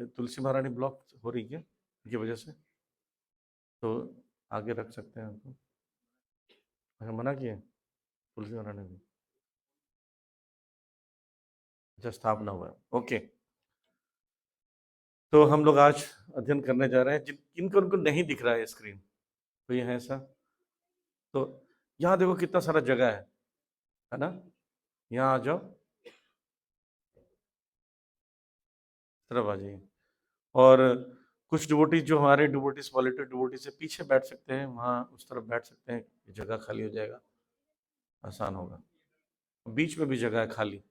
तुलसी महारानी ब्लॉक हो रही है इनकी वजह से, तो आगे रख सकते हैं उनको। अच्छा, मना किए तुलसी महारानी भी? अच्छा, स्थापना हुआ है, ओके। तो हम लोग आज अध्ययन करने जा रहे हैं जिन इनको उनको नहीं दिख रहा है स्क्रीन, तो ये है ऐसा। तो यहाँ देखो कितना सारा जगह है ना? यहाँ आ जाओ, तरफ आ जाइए। और कुछ डिवोटीज जो हमारे डिवोटीज पॉलिटिक डिवोटी से पीछे बैठ सकते हैं, वहाँ उस तरफ बैठ सकते हैं, जगह खाली हो जाएगा, आसान होगा। बीच में भी जगह है खाली।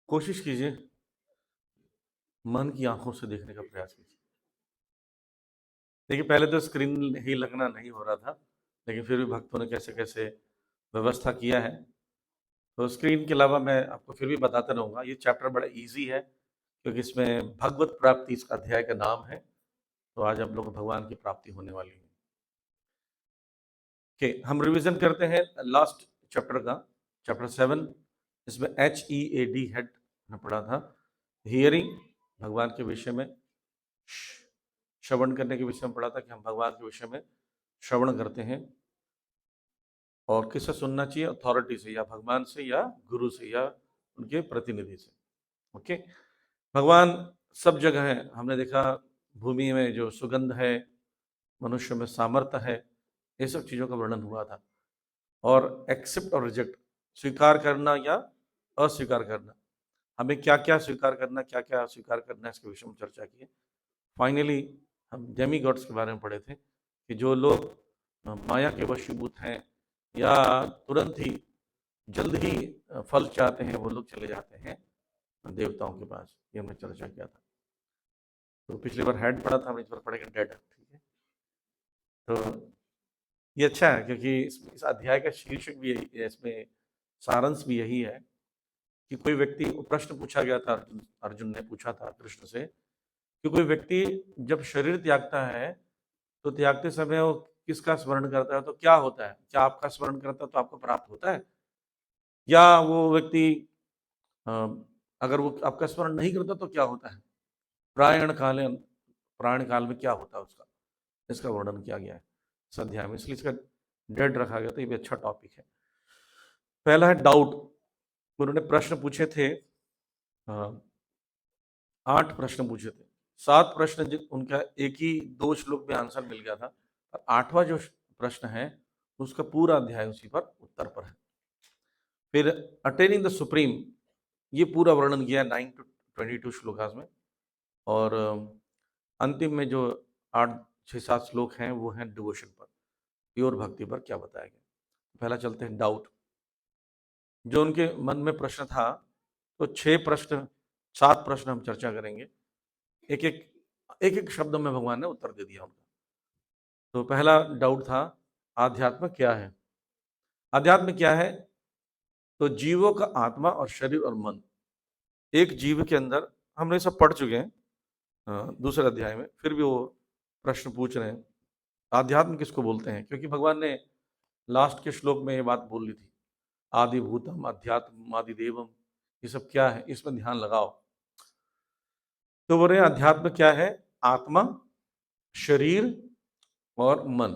कोशिश कीजिए मन की आंखों से देखने का प्रयास कीजिए। देखिए, पहले तो स्क्रीन ही लगना नहीं हो रहा था, लेकिन फिर भी भक्तों ने कैसे कैसे व्यवस्था किया है। तो स्क्रीन के अलावा मैं आपको फिर भी बताता रहूँगा। ये चैप्टर बड़ा इजी है, क्योंकि इसमें भगवत प्राप्ति इसका अध्याय का नाम है। तो आज आप लोग को भगवान की प्राप्ति होने वाली है। ओके, हम रिवीजन करते हैं लास्ट चैप्टर का, चैप्टर 7। इसमें HEAD हेड में पढ़ा था, हियरिंग, भगवान के विषय में, श्रवण करने के विषय में पढ़ा था कि हम भगवान के विषय में श्रवण करते हैं। और किससे सुनना चाहिए? अथॉरिटी से, या भगवान से, या गुरु से, या उनके प्रतिनिधि से। ओके, भगवान सब जगह है। हमने देखा भूमि में जो सुगंध है, मनुष्य में सामर्थ्य है, ये सब चीज़ों का वर्णन हुआ था। और एक्सेप्ट और रिजेक्ट, स्वीकार करना या अस्वीकार करना, हमें क्या क्या स्वीकार करना, क्या क्या अस्वीकार करना, इसके विषय में चर्चा की है। फाइनली हम डेमी गॉड्स के बारे में पढ़े थे कि जो लोग माया के वशीभूत हैं या तुरंत ही जल्द ही फल चाहते हैं, वो लोग चले जाते हैं देवताओं के पास। ये हमने चर्चा किया था। तो पिछली बार हेड पढ़ा था, हम इस बार पढ़ेंगे डेड। ठीक है, तो ये अच्छा है, क्योंकि इस अध्याय का शीर्षक भी यही है, इसमें सारांश भी यही है कि कोई व्यक्ति, प्रश्न पूछा गया था, अर्जुन ने पूछा था कृष्ण से कि कोई व्यक्ति जब शरीर त्यागता है तो त्यागते समय वो किसका स्मरण करता है, तो क्या होता है? क्या आपका स्मरण करता है तो आपको प्राप्त होता है, या वो व्यक्ति अगर वो आपका स्मरण नहीं करता तो क्या होता है? प्राण काल में क्या होता है उसका, इसका वर्णन किया गया है इस अध्याय में, इसलिए इसका डेड रखा गया। तो ये भी अच्छा टॉपिक है। पहला है डाउट। उन्होंने प्रश्न पूछे थे, 8 प्रश्न पूछे थे। 7 प्रश्न उनका एक ही 2 श्लोक में आंसर मिल गया था, और 8वां जो प्रश्न है उसका पूरा अध्याय उसी पर उत्तर पर है। फिर अटेनिंग द सुप्रीम, ये पूरा वर्णन किया 9 to 22 श्लोकास में। और अंतिम में जो 8-6-7 श्लोक हैं वो हैं डिवोशन पर, प्योर भक्ति पर क्या बताया गया। पहला चलते हैं डाउट, जो उनके मन में प्रश्न था। तो 7 प्रश्न हम चर्चा करेंगे, एक एक शब्द में भगवान ने उत्तर दे दिया उनका। तो पहला डाउट था, आध्यात्म क्या है? आध्यात्म क्या है? तो जीवों का आत्मा और शरीर और मन, एक जीव के अंदर, हमने सब पढ़ चुके हैं दूसरे अध्याय में, फिर भी वो प्रश्न पूछ रहे हैं आध्यात्म किसको बोलते हैं, क्योंकि भगवान ने लास्ट के श्लोक में ये बात बोल ली थी, आदिभूतम अध्यात्म आदिदेवम, ये सब क्या है, इसमें ध्यान लगाओ। तो बोल रहे हैं अध्यात्म क्या है? आत्मा, शरीर और मन।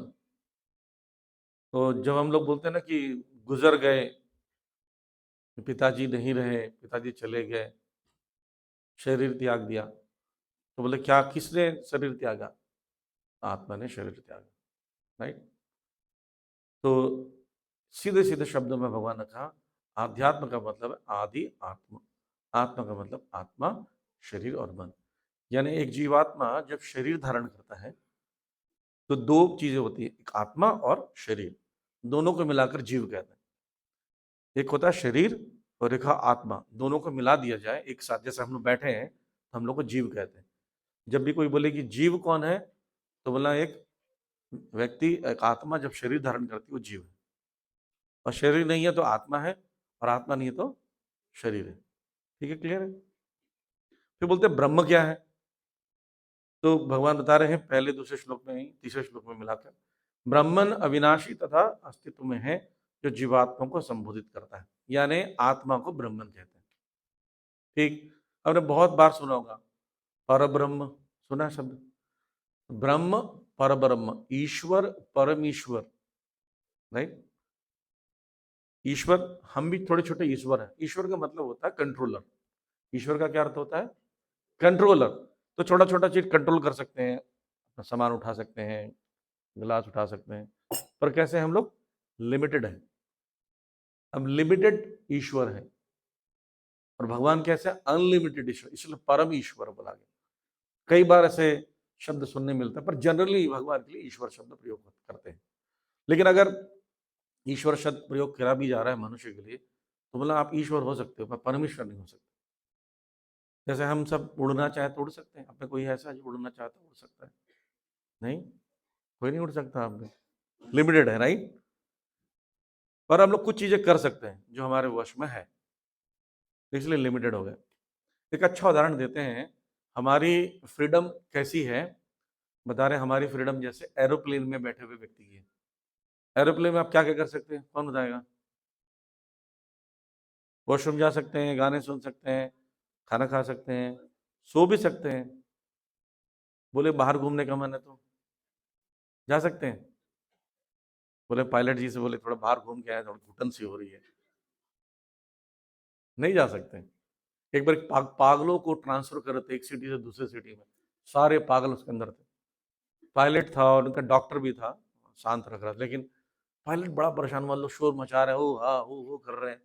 तो जब हम लोग बोलते हैं ना कि गुजर गए, पिताजी नहीं रहे, पिताजी चले गए, शरीर त्याग दिया, तो बोले क्या, किसने शरीर त्यागा? आत्मा ने शरीर त्यागा, राइट। तो सीधे सीधे शब्दों में भगवान ने कहा आध्यात्म का मतलब है आदि आत्मा, आत्मा का मतलब आत्मा, शरीर और मन। यानी एक जीवात्मा जब शरीर धारण करता है तो 2 चीजें होती है, एक आत्मा और शरीर, दोनों को मिलाकर जीव कहते हैं। एक होता है शरीर और एक आत्मा, दोनों को मिला दिया जाए एक साथ, जैसे हम लोग बैठे हैं तो हम लोग को जीव कहते हैं। जब भी कोई बोले कि जीव कौन है, तो बोला एक व्यक्ति, एक आत्मा जब शरीर धारण करती है वो जीव है, और शरीर नहीं है तो आत्मा है, और आत्मा नहीं है तो शरीर है। ठीक है, क्लियर है? फिर बोलते हैं ब्रह्म क्या है? तो भगवान बता रहे हैं पहले दूसरे श्लोक में ही, तीसरे श्लोक में मिलाकर, ब्राह्मण अविनाशी तथा अस्तित्व में है, जो जीवात्मा को संबोधित करता है, यानी आत्मा को ब्राह्मण कहते हैं। ठीक, आपने बहुत बार सुना होगा परब्रह्म, सुना है शब्द? ब्रह्म, परब्रह्म, ईश्वर, परमेश्वर, राइट। ईश्वर, हम भी थोड़े छोटे ईश्वर हैं। ईश्वर का मतलब होता है कंट्रोलर। ईश्वर का क्या अर्थ होता है? कंट्रोलर। तो छोटा छोटा चीज कंट्रोल कर सकते हैं, सामान उठा सकते हैं, गिलास उठा सकते हैं, पर कैसे हम लोग लिमिटेड हैं। अब लिमिटेड ईश्वर है और भगवान कैसे अनलिमिटेड ईश्वर, इसलिए परम ईश्वर बोला गया। कई बार ऐसे शब्द सुनने मिलता है, पर जनरली भगवान के लिए ईश्वर शब्द प्रयोग करते हैं। लेकिन अगर ईश्वर शब्द प्रयोग करा भी जा रहा है मनुष्य के लिए, तो बोला आप ईश्वर हो सकते हो पर परमेश्वर नहीं हो सकते। जैसे हम सब उड़ना चाहे तो उड़ सकते हैं, अपने कोई ऐसा जो उड़ना चाहता है उड़ सकता है? नहीं, कोई नहीं उड़ सकता, आप में लिमिटेड है, राइट। पर हम लोग कुछ चीजें कर सकते हैं जो हमारे वश में है, इसलिए लिमिटेड हो गए। एक अच्छा उदाहरण देते हैं, हमारी फ्रीडम कैसी है, बता रहे हैं। हमारी फ्रीडम जैसे एरोप्लेन में बैठे हुए व्यक्ति की है। एरोप्लेन में आप क्या क्या कर सकते हैं, कौन बताएगा? वॉशरूम जा सकते हैं, गाने सुन सकते हैं, खाना खा सकते हैं, सो भी सकते हैं। बोले बाहर घूमने का मन है तो जा सकते हैं। बोले पायलट जी से बोले थोड़ा बाहर घूम के आए, थोड़ा घुटन सी हो रही है, नहीं जा सकते। एक बार पागलों को ट्रांसफर कर रहे थे एक सिटी से दूसरे सिटी में, सारे पागल उसके अंदर थे। पायलट था और उनका डॉक्टर भी था, शांत रख रहा था, लेकिन पायलट बड़ा परेशान, मान लो शोर मचा रहे हैं, ओ हाँ वो कर रहे हैं,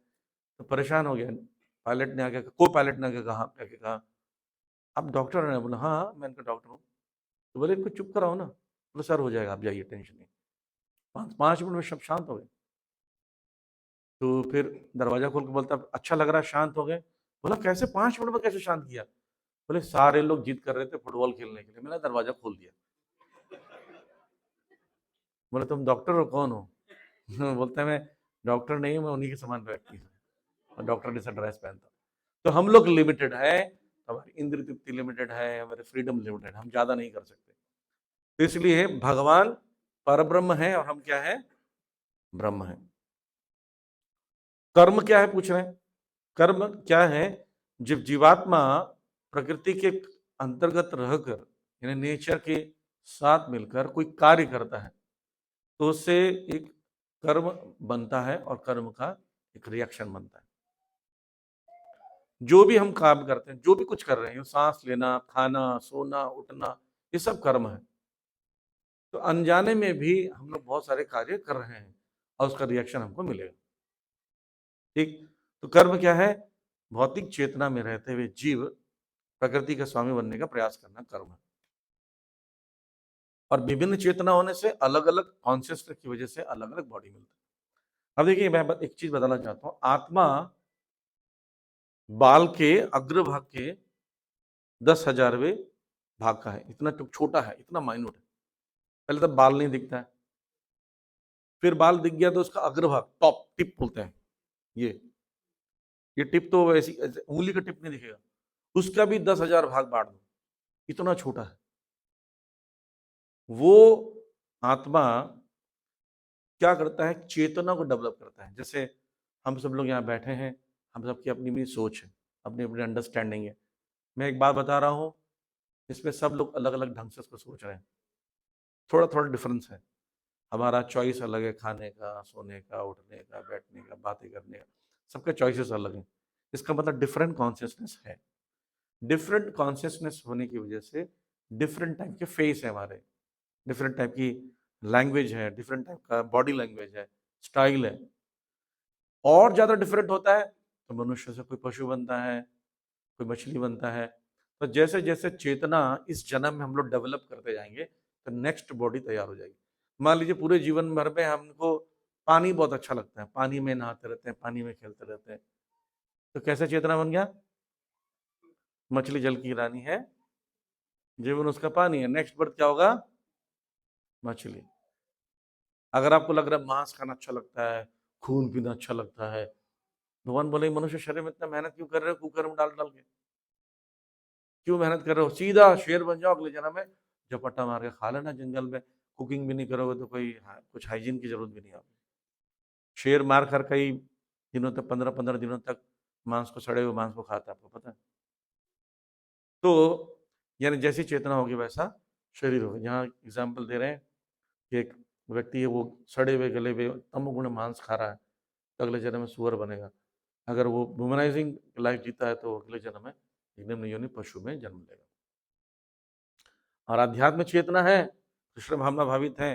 तो परेशान हो गया। पायलट ने आके, को पायलट ने आके कहा आप डॉक्टर हैं? बोला हाँ हाँ मैं इनका डॉक्टर हूँ। तो बोले इनको चुप कराओ ना। बोले सर हो जाएगा, आप जाइए, टेंशन नहीं। 5 मिनट में सब शांत हो गए। तो फिर दरवाजा खोल के बोलता अच्छा लग रहा है, शांत हो गए। बोला कैसे 5 मिनट में कैसे शांत किया? बोले सारे लोग जिद कर रहे थे फुटबॉल खेलने के लिए, मैंने दरवाजा खोल दिया। बोले तुम डॉक्टर हो, कौन हो? बोलते हैं मैं डॉक्टर नहीं हूँ, मैं उन्हीं के समान व्यक्ति हूँ, और डॉक्टर जैसा ड्रेस पहनता। तो हम लोग लिमिटेड है, हमारी इंद्र तृप्ति लिमिटेड है, हमारे फ्रीडम लिमिटेड, हम ज्यादा नहीं कर सकते। तो इसलिए भगवान परब्रह्म है और हम क्या है? ब्रह्म है। कर्म क्या है पूछ रहे हैं? कर्म क्या है? जब जीवात्मा प्रकृति के अंतर्गत रहकर, यानी नेचर के साथ मिलकर कोई कार्य करता है, तो उससे एक कर्म बनता है और कर्म का एक रिएक्शन बनता है। जो भी हम काम करते हैं, जो भी कुछ कर रहे हैं, सांस लेना, खाना, सोना, उठना, ये सब कर्म है। तो अनजाने में भी हम लोग बहुत सारे कार्य कर रहे हैं और उसका रिएक्शन हमको मिलेगा। ठीक, तो कर्म क्या है? भौतिक चेतना में रहते हुए जीव प्रकृति का स्वामी बनने का प्रयास करना कर्म है। और विभिन्न चेतना होने से अलग अलग कॉन्शियसनेस की वजह से अलग अलग बॉडी मिलती है। अब देखिए मैं एक चीज बताना चाहता हूँ, आत्मा बाल के अग्रभाग के 10,000वें भाग का है, इतना छोटा है, इतना माइन्यूट है। पहले तो बाल नहीं दिखता है, फिर बाल दिख गया तो उसका अग्रभाग, टॉप टिप बोलते हैं, ये टिप तो ऐसी उंगली का टिप नहीं दिखेगा, उसका भी 10,000 भाग बांट दो, इतना छोटा है। वो आत्मा क्या करता है? चेतना को डेवलप करता है। जैसे हम सब लोग यहाँ बैठे हैं, हम सबकी अपनी अपनी सोच है, अपनी अपनी अंडरस्टैंडिंग है। मैं एक बात बता रहा हूँ, इसमें सब लोग अलग अलग ढंग से उसको सोच रहे हैं, थोड़ा थोड़ा डिफरेंस है। हमारा चॉइस अलग है, खाने का, सोने का, उठने का, बैठने का, बातें करने का, सबके चॉइसेस अलग हैं। इसका मतलब डिफरेंट कॉन्शियसनेस है। डिफरेंट कॉन्शियसनेस होने की वजह से डिफरेंट टाइप के फेस है हमारे, डिफरेंट टाइप की लैंग्वेज है, डिफरेंट टाइप का बॉडी लैंग्वेज है, स्टाइल है। और ज्यादा डिफरेंट होता है तो मनुष्य से कोई पशु बनता है, कोई मछली बनता है। तो जैसे जैसे चेतना इस जन्म में हम लोग डेवलप करते जाएंगे तो नेक्स्ट बॉडी तैयार हो जाएगी। मान लीजिए पूरे जीवन भर में हमको पानी बहुत अच्छा लगता है, पानी में नहाते रहते हैं, पानी में खेलते रहते हैं, तो कैसे चेतना बन गया? मछली जल की रानी है, जीवन उसका पानी है, नेक्स्ट बर्थ क्या होगा? मछली। अगर आपको लग रहा है मांस खाना अच्छा लगता है, खून पीना अच्छा लगता है, भगवान बोले मनुष्य शरीर में इतना मेहनत क्यों कर रहे हो कुकर में डाल डाल के? क्यों मेहनत कर रहे हो? सीधा शेर बन जाओ अगले जन्म में, झपट्टा मार के खा लेना जंगल में, कुकिंग भी नहीं करोगे तो कोई कुछ हाइजीन की जरूरत भी नहीं आपको। शेर मार कर कई दिनों तक, 15-15 दिनों तक मांस को, सड़े हुए मांस को खाता है, आपको पता है। तो यानी जैसी चेतना होगी वैसा शरीर होगा। यहाँ एग्जाम्पल दे रहे हैं कि एक व्यक्ति है, वो सड़े हुए गले हुए तमोगुण मांस खा रहा है, तो अगले जन्म में सुअर बनेगा। अगर वो वुमनाइजिंग लाइफ जीता है तो अगले जन्म में एकदम योनि पशु में जन्म लेगा। और आध्यात्म चेतना है, कृष्ण भावना भावित है,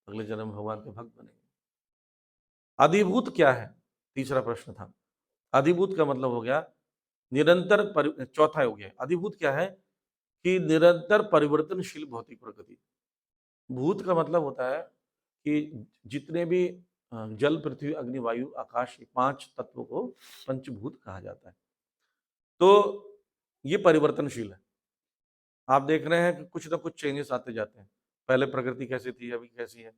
अगले जन्म में भगवान के भक्त बनेंगे। अधिभूत क्या है, तीसरा प्रश्न था। अधिभूत का मतलब हो गया निरंतर चौथा हो गया। अधिभूत क्या है कि निरंतर परिवर्तनशील भौतिक प्रकृति। भूत का मतलब होता है कि जितने भी जल, पृथ्वी, अग्नि, वायु, आकाश, ये 5 तत्वों को पंचभूत कहा जाता है। तो ये परिवर्तनशील है। आप देख रहे हैं कि कुछ ना कुछ चेंजेस आते जाते हैं। पहले प्रकृति कैसी थी, अभी कैसी है,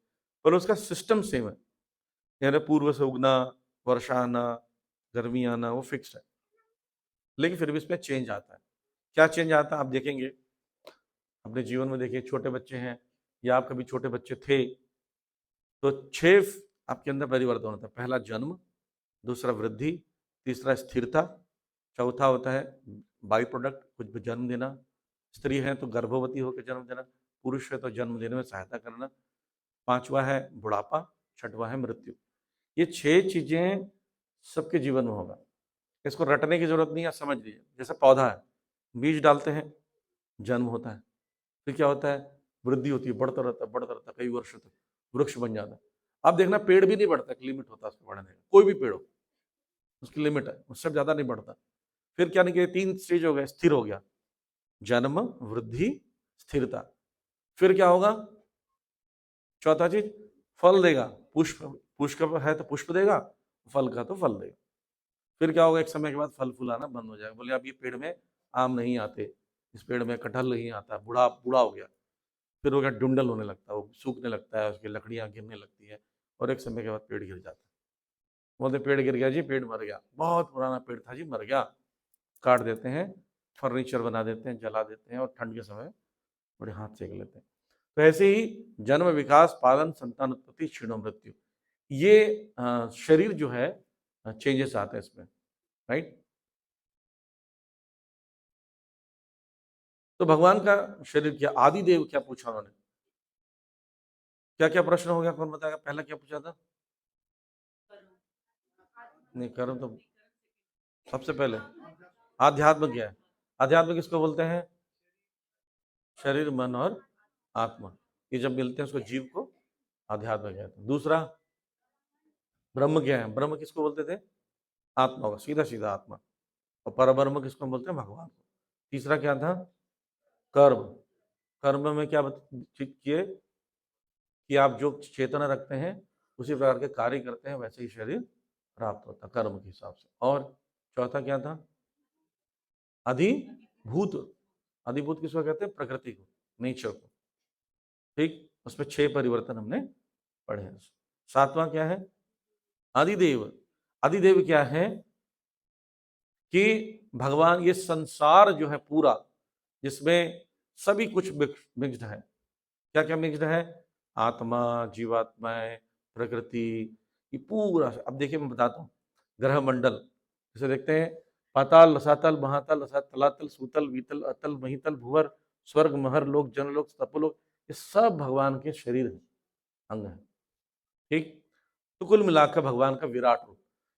पर उसका सिस्टम सेम है। यानी पूर्व से उगना, वर्षा आना, गर्मी आना, वो फिक्स है, लेकिन फिर भी इसमें चेंज आता है। क्या चेंज आता है आप देखेंगे अपने जीवन में। देखिए, छोटे बच्चे हैं या आप कभी छोटे बच्चे थे, तो 6 आपके अंदर परिवर्तन होता है। पहला जन्म, दूसरा वृद्धि, तीसरा स्थिरता, चौथा होता है बाई प्रोडक्ट, कुछ भी जन्म देना। स्त्री है तो गर्भवती होकर जन्म देना, पुरुष है तो जन्म देने में सहायता करना, पांचवा है बुढ़ापा, छठवा है मृत्यु। ये 6 चीजें सबके जीवन में होगा। इसको रटने की जरूरत नहीं है, समझ लीजिए। जैसे पौधा है, बीज डालते हैं, जन्म होता है, फिर क्या होता है, वृद्धि होती है, बढ़ता रहता है, बढ़ता रहता है, कई वर्षों तक वृक्ष बन जाता है। अब देखना, पेड़ भी नहीं बढ़ता, एक लिमिट होता है उसको बढ़ने का। कोई भी पेड़ हो, उसकी लिमिट है, उससे ज्यादा नहीं बढ़ता। फिर क्या नहीं, 3 स्टेज हो गया, स्थिर हो गया, जन्म, वृद्धि, स्थिरता। फिर क्या होगा, चौथा चीज, फल देगा, पुष्प, पुष्प है तो पुष्प देगा, फल का तो फल देगा। फिर क्या होगा, एक समय के बाद फल फूल आना बंद हो जाएगा। बोले अब ये पेड़ में आम नहीं आते, इस पेड़ में कटहल नहीं आता, बूढ़ा बूढ़ा हो गया। फिर वो क्या, डुंडल होने लगता है, वो सूखने लगता है, उसकी लकड़ियां गिरने लगती है, और एक समय के बाद पेड़ गिर जाता है। बोलते पेड़ गिर गया जी, पेड़ मर गया, बहुत पुराना पेड़ था जी, मर गया। काट देते हैं, फर्नीचर बना देते हैं, जला देते हैं, और ठंड के समय बड़े हाथ सेक लेते हैं। तो ऐसे ही जन्म, विकास, पालन, संतान उत्पत्ति, क्षीणो मृत्यु, ये शरीर जो है चेंजेस आते हैं इसमें, राइट। तो भगवान का शरीर क्या, आदि देव क्या पूछा उन्होंने, क्या क्या प्रश्न हो गया, कौन बताएगा, पहला क्या पूछा था। नहीं, कर्म तो सबसे पहले। आध्यात्म क्या है, अध्यात्म किसको बोलते हैं, शरीर, मन और आत्मा, ये जब मिलते हैं उसको जीव को अध्यात्म कहते हैं। दूसरा, ब्रह्म क्या है, ब्रह्म किसको बोलते थे, आत्मा को, सीधा सीधा आत्मा। और परब्रह्म किसको बोलते हैं, भगवान को। तीसरा क्या था, कर्म। कर्म में क्या किए कि आप जो चेतना रखते हैं उसी प्रकार के कार्य करते हैं, वैसे ही शरीर प्राप्त होता है कर्म के हिसाब से। और चौथा क्या था, अधिभूत। अधिभूत किसको कहते हैं, प्रकृति को, नेचर को, ठीक। उसमें 6 परिवर्तन हमने पढ़े हैं। सातवां क्या है, आदिदेव। आदिदेव क्या है कि भगवान, ये संसार जो है पूरा, जिसमें सभी कुछ मिक्स्ड है। क्या क्या मिक्स्ड है, आत्मा, जीवात्माएं, प्रकृति, ये पूरा। अब देखिए मैं बताता हूँ, ग्रह मंडल जैसे देखते हैं, पाताल, रसातल, महातल, तलातल, सूतल, वीतल, अतल, महीतल, भूवर, स्वर्ग, महर लोक, जनलोक, तपोलोक, ये सब भगवान के शरीर है, अंग है, ठीक। तो कुल मिलाकर भगवान का विराट रूप।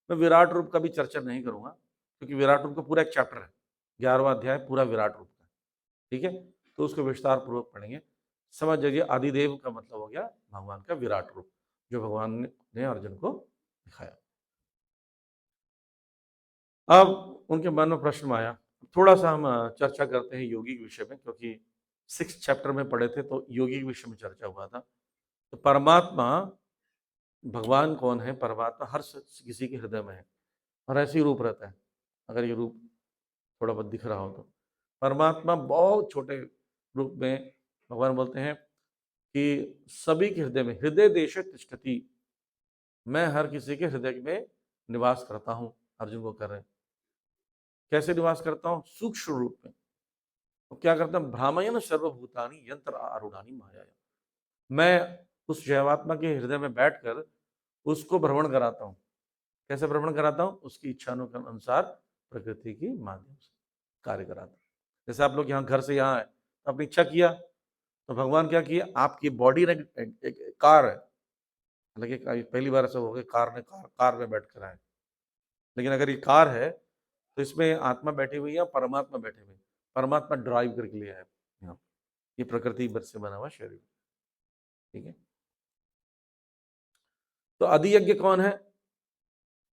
मैं विराट रूप का भी चर्चा नहीं करूंगा, क्योंकि विराट रूप का पूरा एक चैप्टर है, 11वां अध्याय पूरा विराट रूप का, ठीक है। तो उसको विस्तार पूर्वक पढ़ेंगे। समझ जाइए, आदिदेव का मतलब हो गया भगवान का विराट रूप, जो भगवान ने अर्जुन को दिखाया। अब उनके मन में प्रश्न आया, थोड़ा सा हम चर्चा करते हैं योगी के विषय में, क्योंकि 6 चैप्टर में पढ़े थे तो योगी के विषय में चर्चा हुआ था। तो परमात्मा, भगवान कौन है, परमात्मा हर किसी के हृदय में है, और ऐसे ही रूप रहता है। अगर ये रूप थोड़ा बहुत दिख रहा हो तो परमात्मा बहुत छोटे रूप में, भगवान बोलते हैं कि सभी के हृदय में, हृदय देशे तिष्ठति, मैं हर किसी के हृदय में निवास करता हूँ। अर्जुन को कर रहे हैं, कैसे निवास करता हूँ, सूक्ष्म रूप में। तो क्या करता हूँ, भ्रामयन सर्वभूतानि यंत्र आरूढ़ानि माया, मैं उस जीवात्मा के हृदय में बैठकर उसको भ्रमण कराता हूँ। कैसे भ्रमण कराता हूँ? उसकी इच्छाओं के अनुसार प्रकृति की माध्यम से कार्य कराता हूँ। जैसे आप लोग यहाँ घर से यहाँ आए, तो अपनी इच्छा किया, तो भगवान क्या किया, आपकी बॉडी ने एक कार है, हालांकि पहली बार ऐसा हो गया कार में बैठ कर आए, लेकिन अगर ये कार है तो इसमें आत्मा बैठी हुई है, परमात्मा बैठे हुए हैं। परमात्मा ड्राइव करके लिया है यहाँ, ये प्रकृति से बना हुआ शरीर, ठीक है। तो अधियज्ञ कौन है?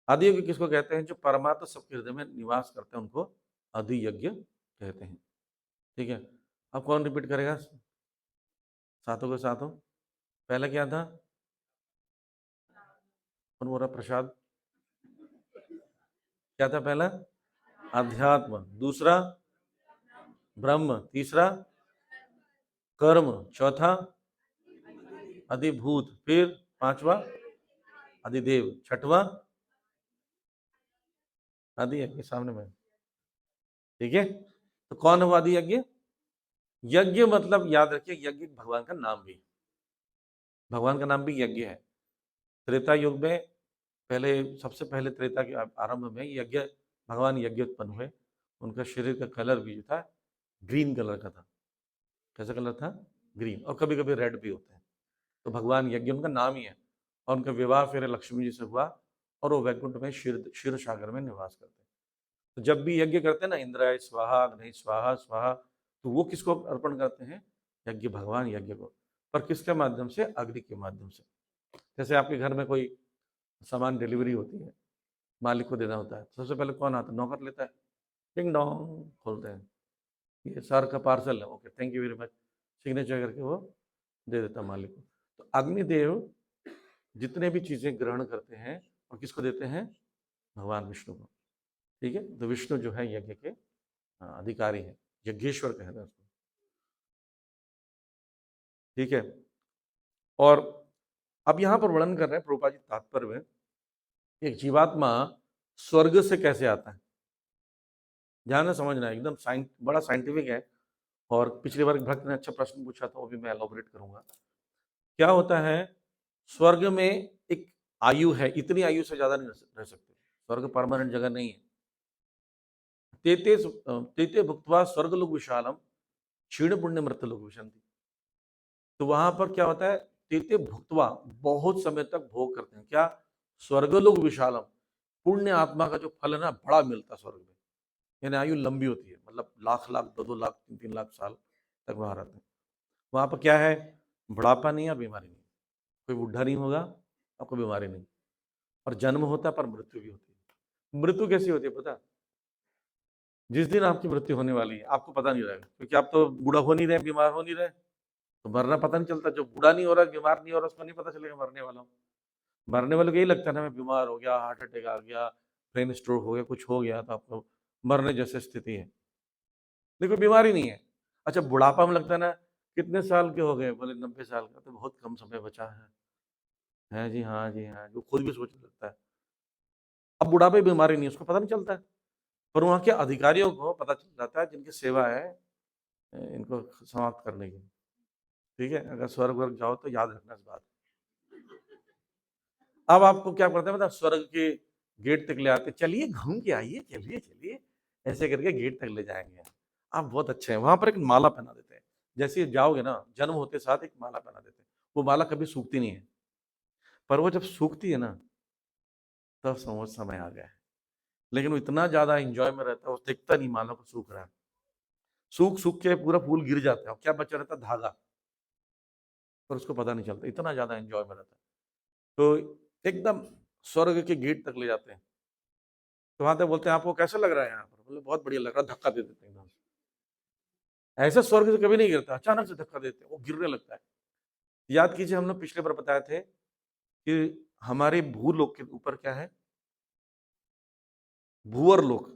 अधियज्ञ किसको कहते हैं? जो परमात्मा सबके हृदय में निवास करते हैं उनको अधियज्ञ कहते हैं, ठीक है। अब कौन रिपीट करेगा साथों के साथों? पहला क्या था? कौन बोल रहा? प्रसाद। क्या था पहला? अध्यात्म। दूसरा ब्रह्म। तीसरा कर्म। चौथा अधिभूत। फिर पांचवा अधिदेव। छठवा अधियज्ञ सामने में, ठीक है। तो कौन हुआ अधियज्ञ? यज्ञ मतलब याद रखिए, यज्ञ भगवान का नाम भी, भगवान का नाम भी यज्ञ है। त्रेता युग में पहले, सबसे पहले त्रेता के आरंभ में यज्ञ, भगवान यज्ञ उत्पन्न हुए। उनका शरीर का कलर भी जो था ग्रीन कलर का था। कैसा कलर था? ग्रीन। और कभी कभी रेड भी होते हैं। तो भगवान यज्ञ उनका नाम ही है। और उनका विवाह फिर लक्ष्मी जी से हुआ, और वो वैकुंठ में क्षीर सागर में निवास करते हैं। तो जब भी यज्ञ करते हैं ना, इंद्राय स्वाहा, अग्नि स्वाहा स्वाहा, तो वो किसको अर्पण करते हैं? यज्ञ भगवान यज्ञ को। पर किसके माध्यम से? अग्नि के माध्यम से। जैसे आपके घर में कोई सामान डिलीवरी होती है, मालिक को देना होता है, तो सबसे पहले कौन आता है? नौकर लेता है, डिंग डोंग खोलते हैं, ये सर का पार्सल है, okay thank you very much, signature करके वो दे देता है मालिक को। तो अग्निदेव जितने भी चीजें ग्रहण करते हैं, और किसको देते हैं? भगवान विष्णु को, ठीक है। तो विष्णु जो है यज्ञ के अधिकारी है, यज्ञेश्वर कहते हैं उसको, ठीक है। और अब यहाँ पर वर्णन कर रहे हैं प्रभुपाद जी तात्पर्य में, एक जीवात्मा स्वर्ग से कैसे आता है। ध्यान से समझना है, एकदम बड़ा साइंटिफिक है। और पिछली बार भक्त ने अच्छा प्रश्न पूछा था, वो भी मैं एलोबरेट करूंगा। क्या होता है? स्वर्ग में एक आयु है, इतनी आयु से ज्यादा नहीं रह सकते। स्वर्ग परमानेंट जगह नहीं है। तेते भुक्त्वा स्वर्ग लोक विशालम क्षीण पुण्य मृत लोक विशंति। तो वहां पर क्या होता है? तेते भुक्त्वा, बहुत समय तक भोग करते हैं। क्या? स्वर्गलोक विशालम, पुण्य आत्मा का जो फल है ना, बड़ा मिलता है स्वर्ग में। यानी आयु लंबी होती है, मतलब लाख लाख, 2-2 लाख, 3-3 लाख साल तक वहां रहते हैं। वहां पर क्या है? बुढ़ापा नहीं है, बीमारी नहीं, कोई बुढ़ा नहीं होगा, आपको बीमारी नहीं। और जन्म होता है, पर मृत्यु भी होती है। मृत्यु कैसी होती है पता? जिस दिन आपकी मृत्यु होने वाली है आपको पता नहीं रहेगा, क्योंकि आप तो बूढ़ा हो नहीं रहे, बीमार हो नहीं रहे, तो मरना पता नहीं चलता। जो बूढ़ा नहीं हो रहा, बीमार नहीं हो रहा, उसको नहीं पता चलेगा मरने वाला हूँ। मरने वाले को यही लगता है ना, मैं बीमार हो गया, हार्ट अटैक आ गया, ब्रेन स्ट्रोक हो गया, कुछ हो गया, तो आपको मरने जैसी स्थिति है, लेकिन बीमारी नहीं है। अच्छा, बुढ़ापा में लगता है ना, कितने साल के हो गए? बोले 90 साल का, तो बहुत कम समय बचा है जी, हाँ जी, हाँ, जो खुद भी सोचने लगता है। अब बुढ़ापे में बीमारी नहीं है, उसको पता नहीं चलता है, पर वहाँ के अधिकारियों को पता चल जाता है, जिनकी सेवा है इनको समाप्त करने की, ठीक है। अगर स्वर्ग वर्ग जाओ तो याद रखना इस बात। अब आपको क्या करते हैं मतलब, स्वर्ग के गेट तक ले आते, चलिए घूम के आइए, चलिए चलिए, ऐसे करके गेट तक ले जाएंगे। आप बहुत अच्छे हैं, वहां पर एक माला पहना देते हैं। जैसे ही जाओगे ना, जन्म होते साथ एक माला पहना देते हैं। वो माला कभी सूखती नहीं है, पर वो जब सूखती है ना, तब समझ समय आ गया है। लेकिन वो इतना ज्यादा एंजॉय में रहता है, वो देखता नहीं माला को सूख रहा है। सूख सूख के पूरा फूल गिर जाता है, और क्या बचा रहता है? धागा, पर उसको पता नहीं चलता, इतना ज्यादा एंजॉय में रहता है। तो एकदम स्वर्ग के गेट तक ले जाते हैं। तो वहां तक बोलते हैं, आपको कैसा लग रहा है यहाँ पर? बोले बहुत बढ़िया लग रहा है। धक्का दे देते हैं एकदम से। ऐसा स्वर्ग से कभी नहीं गिरता, अचानक से धक्का देते हैं, वो गिरने लगता है। याद कीजिए, हम लोग पिछले बार बताए थे कि हमारे भूलोक के ऊपर क्या है? भूवर लोक।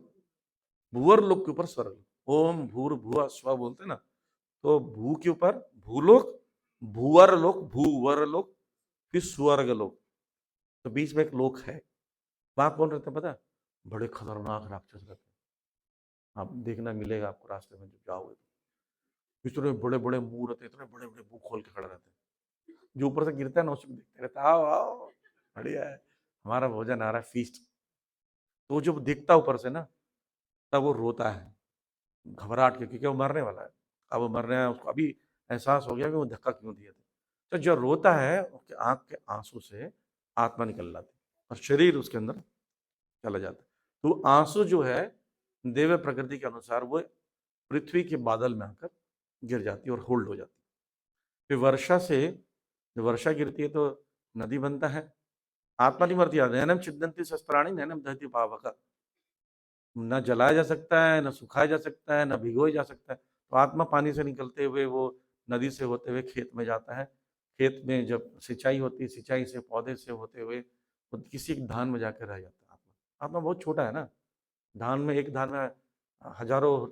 भूवर लोक के ऊपर स्वर्ग। ओम भूर भुआ स्व बोलते हैं ना, तो भू के ऊपर भूलोक, भूवर लोक, भूवर लोक, फिर स्वर्ग लोक। तो बीच में एक लोक है। वहां कौन रहता है पता? बड़े खतरनाक राक्षस रहते हैं। आप देखना मिलेगा आपको रास्ते में जब जाओगे तो। इतने बड़े बड़े मुंह रहते हैं, इतने बड़े बड़े मुंह खोल के खड़े रहते हैं। जो ऊपर से गिरता है ना उसको देखते रहता है, आओ आओ बढ़िया है, हमारा भोजन आ रहा है, फीस्ट। तो जब देखता है ऊपर से ना, तब वो रोता है घबराहट के, क्योंकि वो मरने वाला है। अब वो मरने है, उसको अभी एहसास हो गया कि वो धक्का क्यों दिया था। तो जो रोता है उसके आंख के आंसू से आत्मा निकल जाती है और शरीर उसके अंदर चला जाता है। तो आंसू जो है देव प्रकृति के अनुसार वो पृथ्वी के बादल में आकर गिर जाती है और होल्ड हो जाती है। फिर वर्षा से, जब वर्षा गिरती है तो नदी बनता है। आत्मा नहीं मरती, नैनम छिदंती शस्त्राणी नैनम दहती पावक। न जलाया जा सकता है, न सुखाया जा सकता है, न भिगोया जा सकता है। तो आत्मा पानी से निकलते हुए वो नदी से होते हुए खेत में जाता है। खेत में जब सिंचाई होती है, सिंचाई से पौधे से होते हुए वो किसी एक धान में जाकर रह जाता है। आत्मा आत्मा बहुत छोटा है ना, धान में, एक धान में हजारों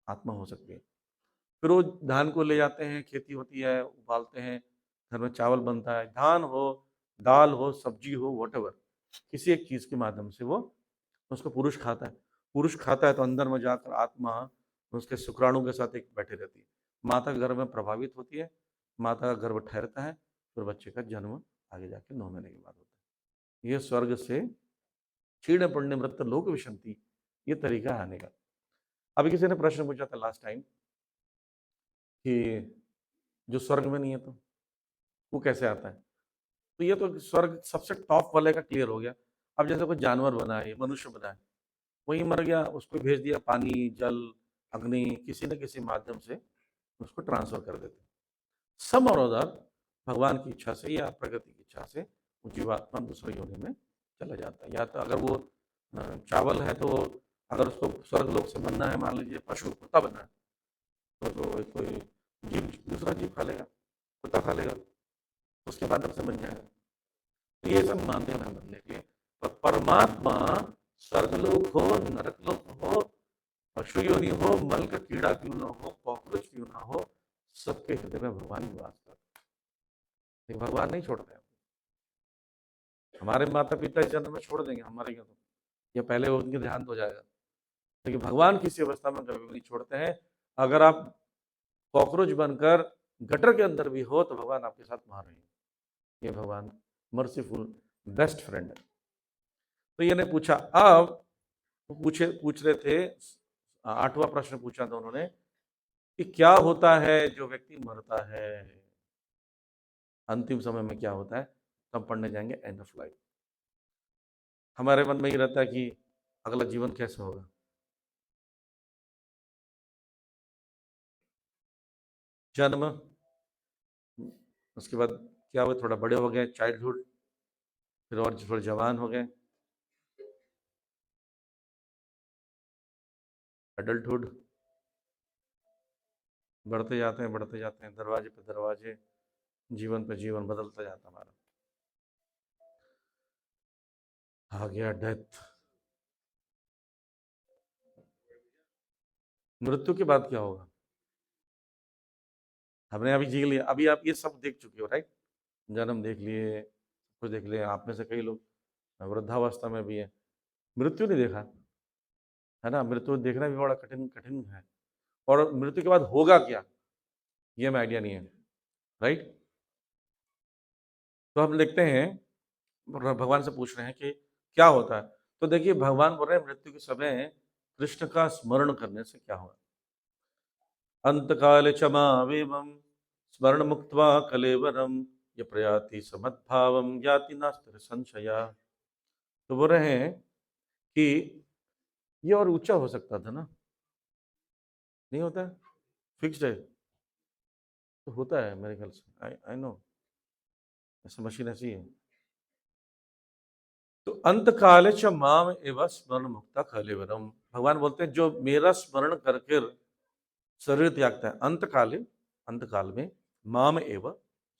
आत्मा हो सकती है। फिर वो धान को ले जाते हैं, खेती होती है, उबालते हैं, घर में चावल बनता है। धान हो, दाल हो, सब्जी हो, वॉटेवर, किसी एक चीज के माध्यम से वो उसको पुरुष खाता है। पुरुष खाता है तो अंदर में जाकर आत्मा उसके शुक्राणु के साथ एक बैठे रहती है, माता के गर्भ में प्रभावित होती है, माता का गर्भ ठहरता है, फिर बच्चे का जन्म आगे जाके 9 महीने के बाद होता है। ये स्वर्ग से क्षीण पुण्य मृत लोक विशंति, ये तरीका है आने का। अभी किसी ने प्रश्न पूछा था लास्ट टाइम कि जो स्वर्ग में नहीं है तो वो कैसे आता है। तो ये तो स्वर्ग सबसे टॉप वाले का क्लियर हो गया। अब जैसे कोई जानवर बना है, मनुष्य बना है, वही मर गया, उसको भेज दिया, पानी, जल, अग्नि, किसी न किसी माध्यम से उसको ट्रांसफर कर देते। सम और उधर भगवान की इच्छा से या प्रकृति की इच्छा से वो जीवात्मा दूसरे योनि में चला जाता है। या तो अगर वो चावल है तो अगर उसको स्वर्ग लोक से बनना है, मान लीजिए पशु कुत्ता बनना है, तो कोई जीव दूसरा जीव खा लेगा, कुत्ता खा लेगा, उसके बाद से बन जाएगा। तो ये सब माध्यम है बनने के लिए। पर परमात्मा स्वर्गलोक हो, नरकलोक हो, पशु योनि हो, मल का कीड़ा क्यों ना हो, कॉकरोच क्यों ना हो, सबके हृदय में भगवान निवास करते हैं। भगवान नहीं छोड़ते हैं। हमारे माता पिता इस जन्म में छोड़ देंगे हमारे यहाँ, तो या पहले उनके ध्यान हो जाएगा, लेकिन भगवान किसी अवस्था में कभी नहीं छोड़ते हैं। अगर आप कॉकरोच बनकर गटर के अंदर भी हो तो भगवान आपके साथ वहां रहेंगे। ये भगवान मर्सीफुल बेस्ट फ्रेंड है। तो ये ने पूछा, अब पूछ रहे थे, 8वां प्रश्न पूछा था उन्होंने कि क्या होता है जो व्यक्ति मरता है, अंतिम समय में क्या होता है। तब पढ़ने जाएंगे एंड ऑफ लाइफ। हमारे मन में ये रहता है कि अगला जीवन कैसे होगा। जन्म, उसके बाद क्या हुआ, थोड़ा बड़े हो गए, चाइल्डहुड, फिर और थोड़े जवान हो गए, एडल्टहुड, बढ़ते जाते हैं, दरवाजे पे दरवाजे, जीवन पे जीवन बदलता जाता हमारा। आ गया डेथ। मृत्यु के बाद क्या होगा, हमने अभी जी लिया, अभी आप ये सब देख चुके हो, राइट। जन्म देख लिए, कुछ देख लिए, आप में से कई लोग वृद्धावस्था में भी है, मृत्यु नहीं देखा है ना। मृत्यु देखना भी बड़ा कठिन कठिन है। और मृत्यु के बाद होगा क्या, ये हमें आइडिया नहीं है, राइट। तो हम लिखते हैं, भगवान से पूछ रहे हैं कि क्या होता है। तो देखिए भगवान बोल रहे हैं मृत्यु के समय कृष्ण का स्मरण करने से क्या होगा। अंतकाल क्षमावेमं स्मरण मुक्त्वा कलेवरम ये प्रयाति समद्भावम याति नास्ति संशया। तो बोल रहे हैं कि ये और ऊंचा हो सकता था ना, नहीं होता है, फिक्स्ड है। तो होता है मेरे ख्याल से, आई नो, ऐसा मशीन ऐसी है। तो अंत काले च माम एवं स्मरण मुक्ता कलेवरम, भगवान बोलते हैं जो मेरा स्मरण करके शरीर त्यागता है अंत काले, अंत काल में, माम एवं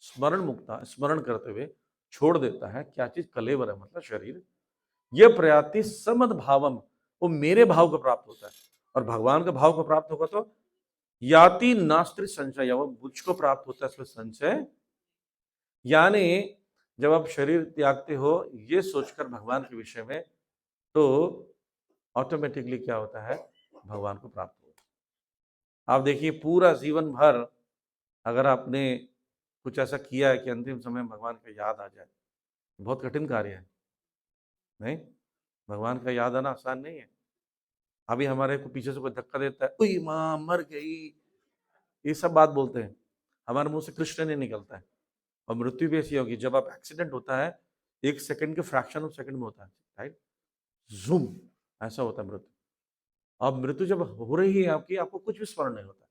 स्मरण मुक्ता, स्मरण करते हुए छोड़ देता है क्या चीज, कलेवर है मतलब शरीर, ये प्रयाति समद भावम, वो मेरे भाव को प्राप्त होता है। और भगवान के भाव को प्राप्त होगा तो याति नास्त्र संशय, वो मुझको प्राप्त होता है इसमें संशय। यानी जब आप शरीर त्यागते हो ये सोचकर भगवान के विषय में, तो ऑटोमेटिकली क्या होता है, भगवान को प्राप्त होता है। आप देखिए पूरा जीवन भर अगर आपने कुछ ऐसा किया है कि अंतिम समय में भगवान का याद आ जाए? बहुत कठिन कार्य है, नहीं? भगवान का याद आना आसान नहीं है। अभी हमारे को पीछे से कोई धक्का देता है, उई माँ मर गई, ये सब बात बोलते हैं, हमारे मुंह से कृष्ण नहीं निकलता है। और मृत्यु भी ऐसी होगी, जब आप एक्सीडेंट होता है 1 सेकंड के फ्रैक्शन ऑफ सेकंड में होता है, राइट? जूम, ऐसा होता है मृत्यु। अब मृत्यु जब हो रही है आपकी, आपको कुछ भी स्मरण नहीं होता,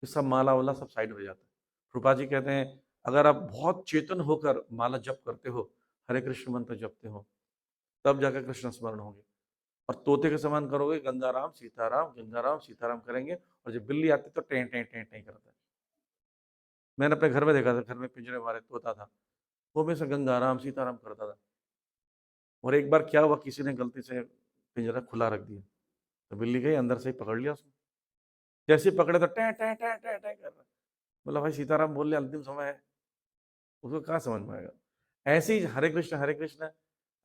ये सब माला वाला सब साइड हो जाता है। रूपा जी कहते हैं, अगर आप बहुत चेतन होकर माला जप करते हो, हरे कृष्ण मंत्र जपते हो, तब जाकर कृष्ण स्मरण होंगे। और तोते के समान करोगे, गंगाराम सीताराम करेंगे, और जब बिल्ली आती तो टें टें टें टें करता है। मैंने अपने घर में देखा था, घर में पिंजरे वाले तोता था, वो हमेशा गंगाराम सीताराम करता था। और एक बार क्या हुआ, किसी ने गलती से पिंजरा खुला रख दिया, तो बिल्ली गई अंदर से ही पकड़ लिया उसने। जैसे ही पकड़े तो टें टें टें टें टें कर रहा। बोला भाई सीताराम बोल लिया, अंतिम समय है, उसको कहाँ समझ में आएगा। ऐसे ही हरे कृष्ण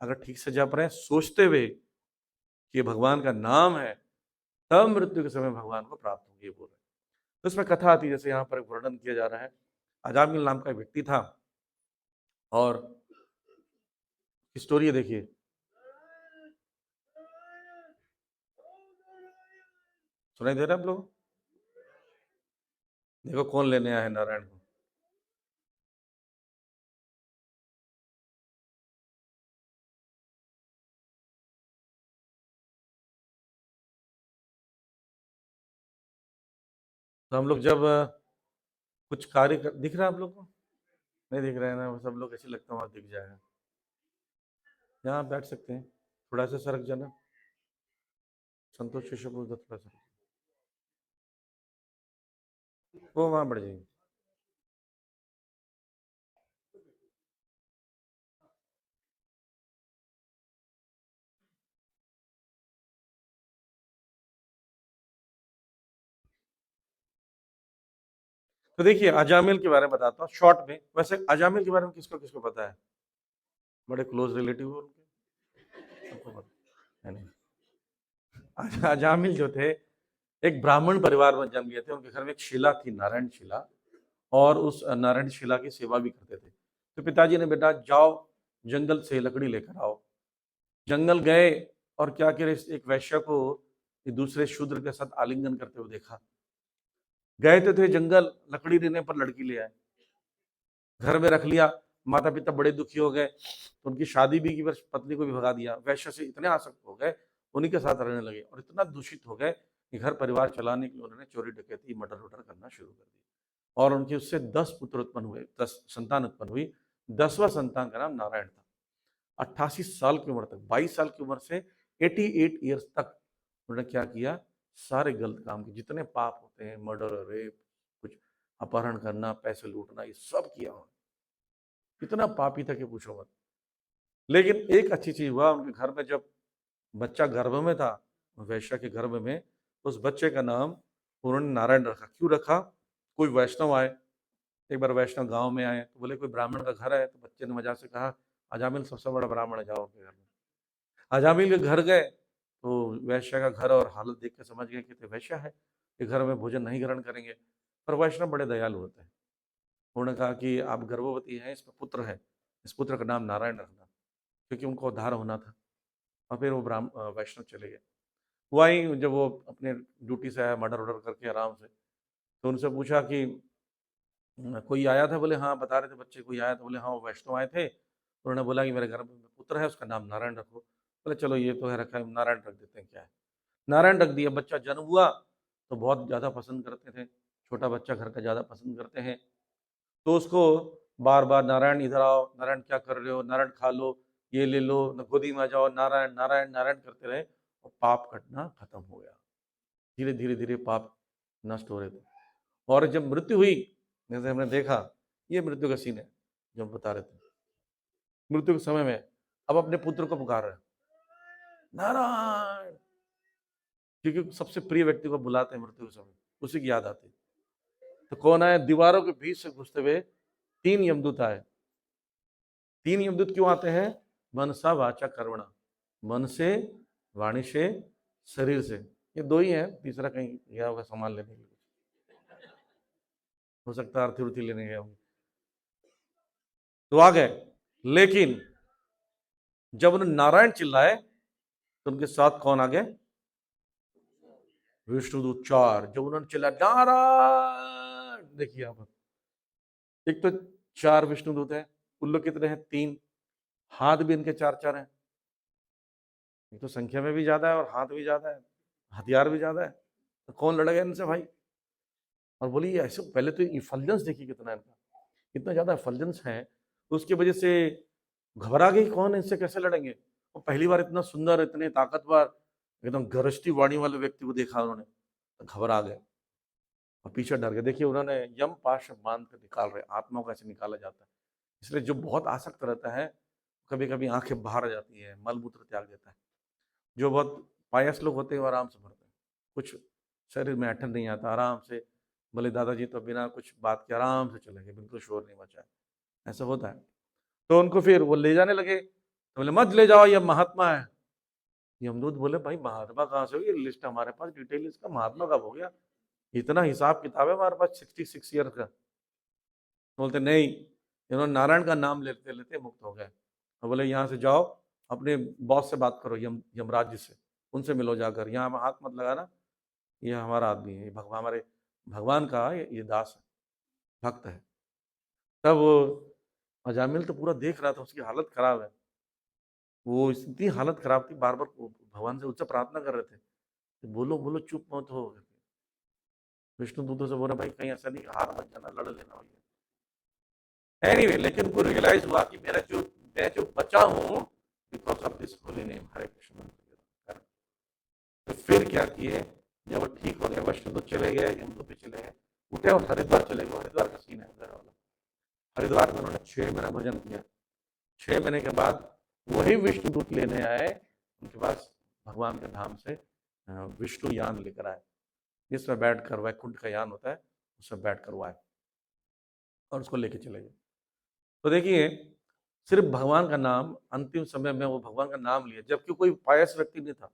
अगर ठीक से जप रहे हैं, सोचते हुए कि ये भगवान का नाम है, तब मृत्यु के समय भगवान को प्राप्त होंगे, ये बोल रहे हैं। तो इसमें कथा आती है, जैसे यहाँ पर वर्णन किया जा रहा है। अजामिल नाम का एक व्यक्ति था, और स्टोरी देखिए, सुनाई दे रहा है आप लोग? देखो कौन लेने आया है नारायण को। तो हम लोग जब कुछ कार्य दिख रहा है आप लोग को? नहीं दिख रहा है ना, सब लोग ऐसे लगता है वहां दिख जाएगा। यहाँ बैठ सकते हैं, थोड़ा सा सरक जाना, संतोष शिष्य को थोड़ा सा, वो वहां बढ़ जाएंगे। तो देखिए अजामिल के बारे में बताता हूँ शॉर्ट में। वैसे अजामिल के बारे में किसको किसको पता है? बड़े क्लोज रिलेटिव हो उनके, सबको पता है नहीं? अजामिल जो थे, एक ब्राह्मण परिवार में जन्म लिए थे। उनके घर में एक शिला थी, नारायण शिला, और उस नारायण शिला की सेवा भी करते थे। तो पिताजी ने, बेटा जाओ जंगल से लकड़ी लेकर आओ। जंगल गए, और क्या करे, एक वैश्य को एक दूसरे शूद्र के साथ आलिंगन करते हुए देखा। गए तो थे जंगल, लकड़ी देने पर लड़की ले आए, घर में रख लिया। माता पिता बड़े दुखी हो गए, तो उनकी शादी भी की, बस पत्नी को भी भगा दिया। वैश्य से इतने आसक्त हो गए, उन्हीं के साथ रहने लगे, और इतना दूषित हो गए कि घर परिवार चलाने के लिए उन्होंने चोरी डकैती मर्डर वर्डर करना शुरू कर दिया। और उनके उससे 10 पुत्र उत्पन्न हुए, 10 संतान उत्पन्न हुई। 10वां संतान का नाम नारायण था। 88 साल की उम्र तक, 22 साल की उम्र से 88 ईयर्स तक उन्होंने क्या किया, सारे गलत काम किए, जितने पाप होते हैं, मर्डर, रेप, कुछ अपहरण करना, पैसे लूटना, ये सब किया उन्होंने। इतना पापी था कि पूछो मत। लेकिन एक अच्छी चीज हुआ, उनके घर में जब बच्चा गर्भ में था, वैश्य के गर्भ में, तो उस बच्चे का नाम उन्होंने नारायण रखा। क्यों रखा? कोई वैष्णव आए, एक बार वैष्णव गांव में आए, तो बोले कोई ब्राह्मण का घर है, तो बच्चे ने मजाक से कहा अजामिल सबसे बड़ा ब्राह्मण है, जाओ उनके घर में। अजामिल के घर गए, तो वैश्य का घर और हालत देख के समझ गए कि तो वैश्य है, कि घर में भोजन नहीं ग्रहण करेंगे। पर वैष्णव बड़े दयालु होते हैं। उन्होंने कहा कि आप गर्भवती हैं, इसमें पुत्र है, इस पुत्र का नाम नारायण रखना, क्योंकि उनको उद्धार होना था। और फिर वो वैष्णव चले गए। हुआ ही, जब वो अपने ड्यूटी से आया मर्डर वर्डर करके आराम से, तो उनसे पूछा कि कोई आया था? बोले हाँ, बता रहे थे बच्चे कोई आया था। बोले हाँ, वो वैष्णव आए थे, उन्होंने बोला कि मेरे घर में पुत्र है, उसका नाम नारायण रखो। बोले चलो ये तो है रखा है, नारायण रख देते हैं, क्या है। नारायण रख दिया। बच्चा जन्म हुआ तो बहुत ज़्यादा पसंद करते थे, छोटा बच्चा घर का ज़्यादा पसंद करते हैं, तो उसको बार बार नारायण इधर आओ, नारायण क्या कर रहे हो, नारायण खा लो, ये ले लो, गोदी में आ जाओ, नारायण नारायण नारायण करते रहे, और पाप कटना खत्म हो गया। धीरे धीरे धीरे पाप नष्ट हो रहे थे। और जब मृत्यु हुई, जैसे हमने देखा, ये मृत्यु का सीन है जो हम बता रहे थे। मृत्यु के समय में अब अपने पुत्र को पुकार रहे हैं, नारायण, क्योंकि सबसे प्रिय व्यक्ति को बुलाते हैं मृत्यु के समय, उसी की याद आती है। तो कौन आए? दीवारों के बीच से घुसते हुए 3 यमदूत आए। 3 यमदूत क्यों आते हैं? मनसा वाचा कर्मणा, मन से, वाणी से, शरीर से। ये 2 ही है, तीसरा कहीं गया होगा सामान लेने के लिए, हो सकता है अर्थी उर्थी लेने गया होंगे। तो आ गए। लेकिन जब उन्होंने नारायण चिल्लाए तो उनके साथ कौन आ गए? विष्णुदूत 4। जब उन्होंने चिल्लाया नारायण, देखिए यहां पर एक तो 4 विष्णुदूत है, उन लोग कितने हैं? 3। हाथ भी इनके 4-4 हैं। एक तो संख्या में भी ज्यादा है और हाथ भी ज्यादा है, हथियार भी ज्यादा है, तो कौन लड़ेगा इनसे भाई? और बोली ऐसे पहले तो इफल्जेंस देखिए कितना इनका, इतना ज्यादा इफल्जेंस है, तो उसकी वजह से घबरा गई, कौन इनसे कैसे लड़ेंगे? और पहली बार इतना सुंदर, इतने ताकतवर, एकदम गरजती वाणी वाले व्यक्ति को देखा उन्होंने, तो घबरा गए और पीछे डर गए। देखिए उन्होंने यम पाश बांध कर निकाल रहे, आत्मा को ऐसे निकाला जाता है। इसलिए जो बहुत आसक्त रहता है, कभी कभी आंखें बाहर आ जाती है, मल मूत्र त्याग देता है। जो बहुत पायस लोग होते हैं वो आराम से भरते हैं, कुछ शरीर में ऐठन नहीं आता, आराम से। बोले दादाजी तो बिना कुछ बात के आराम से चले गए, बिल्कुल शोर नहीं मचा है, ऐसा होता है। तो उनको फिर वो ले जाने लगे, तो बोले मत ले जाओ, ये महात्मा है। यमदूत बोले भाई महात्मा कहाँ से हो, ये लिस्ट हमारे पास डिटेल, इसका महात्मा कब हो गया? इतना हिसाब किताब है हमारे पास 66 ईयर का। बोलते नहीं, इन्होंने नारायण का नाम लेते लेते मुक्त हो गए। और बोले यहाँ से जाओ, अपने बॉस से बात करो, यमराज जी से, उनसे मिलो जाकर, यहाँ हाथ मत लगाना, ये हमारा आदमी है, ये भगवान, हमारे भगवान का ये दास है, भक्त है। तब वो अजामिल तो पूरा देख रहा था, उसकी हालत खराब है, वो इतनी हालत खराब थी, बार बार भगवान से उससे प्रार्थना कर रहे थे, बोलो बोलो, चुप मत हो। विष्णु दूतों से बोला भाई कहीं ऐसा नहीं, हार मत जाना, लड़ लेना भैया। एनीवे, लेकिन उनको रियलाइज हुआ कि मैं जो बचा हूँ because of this holy name, Hare Krishna. तो फिर क्या किए, जब वो ठीक हो गए, वैष्णो तो चले गए, यमुना पे चले गए, उठे और हरिद्वार चले गए। हरिद्वार का सीन है उधर वाला। हरिद्वार में उन्होंने 6 महीना भजन किया। 6 महीने के बाद वही विष्णु दूत लेने आए उनके पास, भगवान के धाम से विष्णु यान लेकर आए, जिसमें बैठकर वैकुंठ का यान होता है, उसमें बैठ कर वो आए और उसको लेके चले गए। तो देखिए, सिर्फ भगवान का नाम, अंतिम समय में वो भगवान का नाम लिया, जबकि कोई पायस व्यक्ति नहीं था,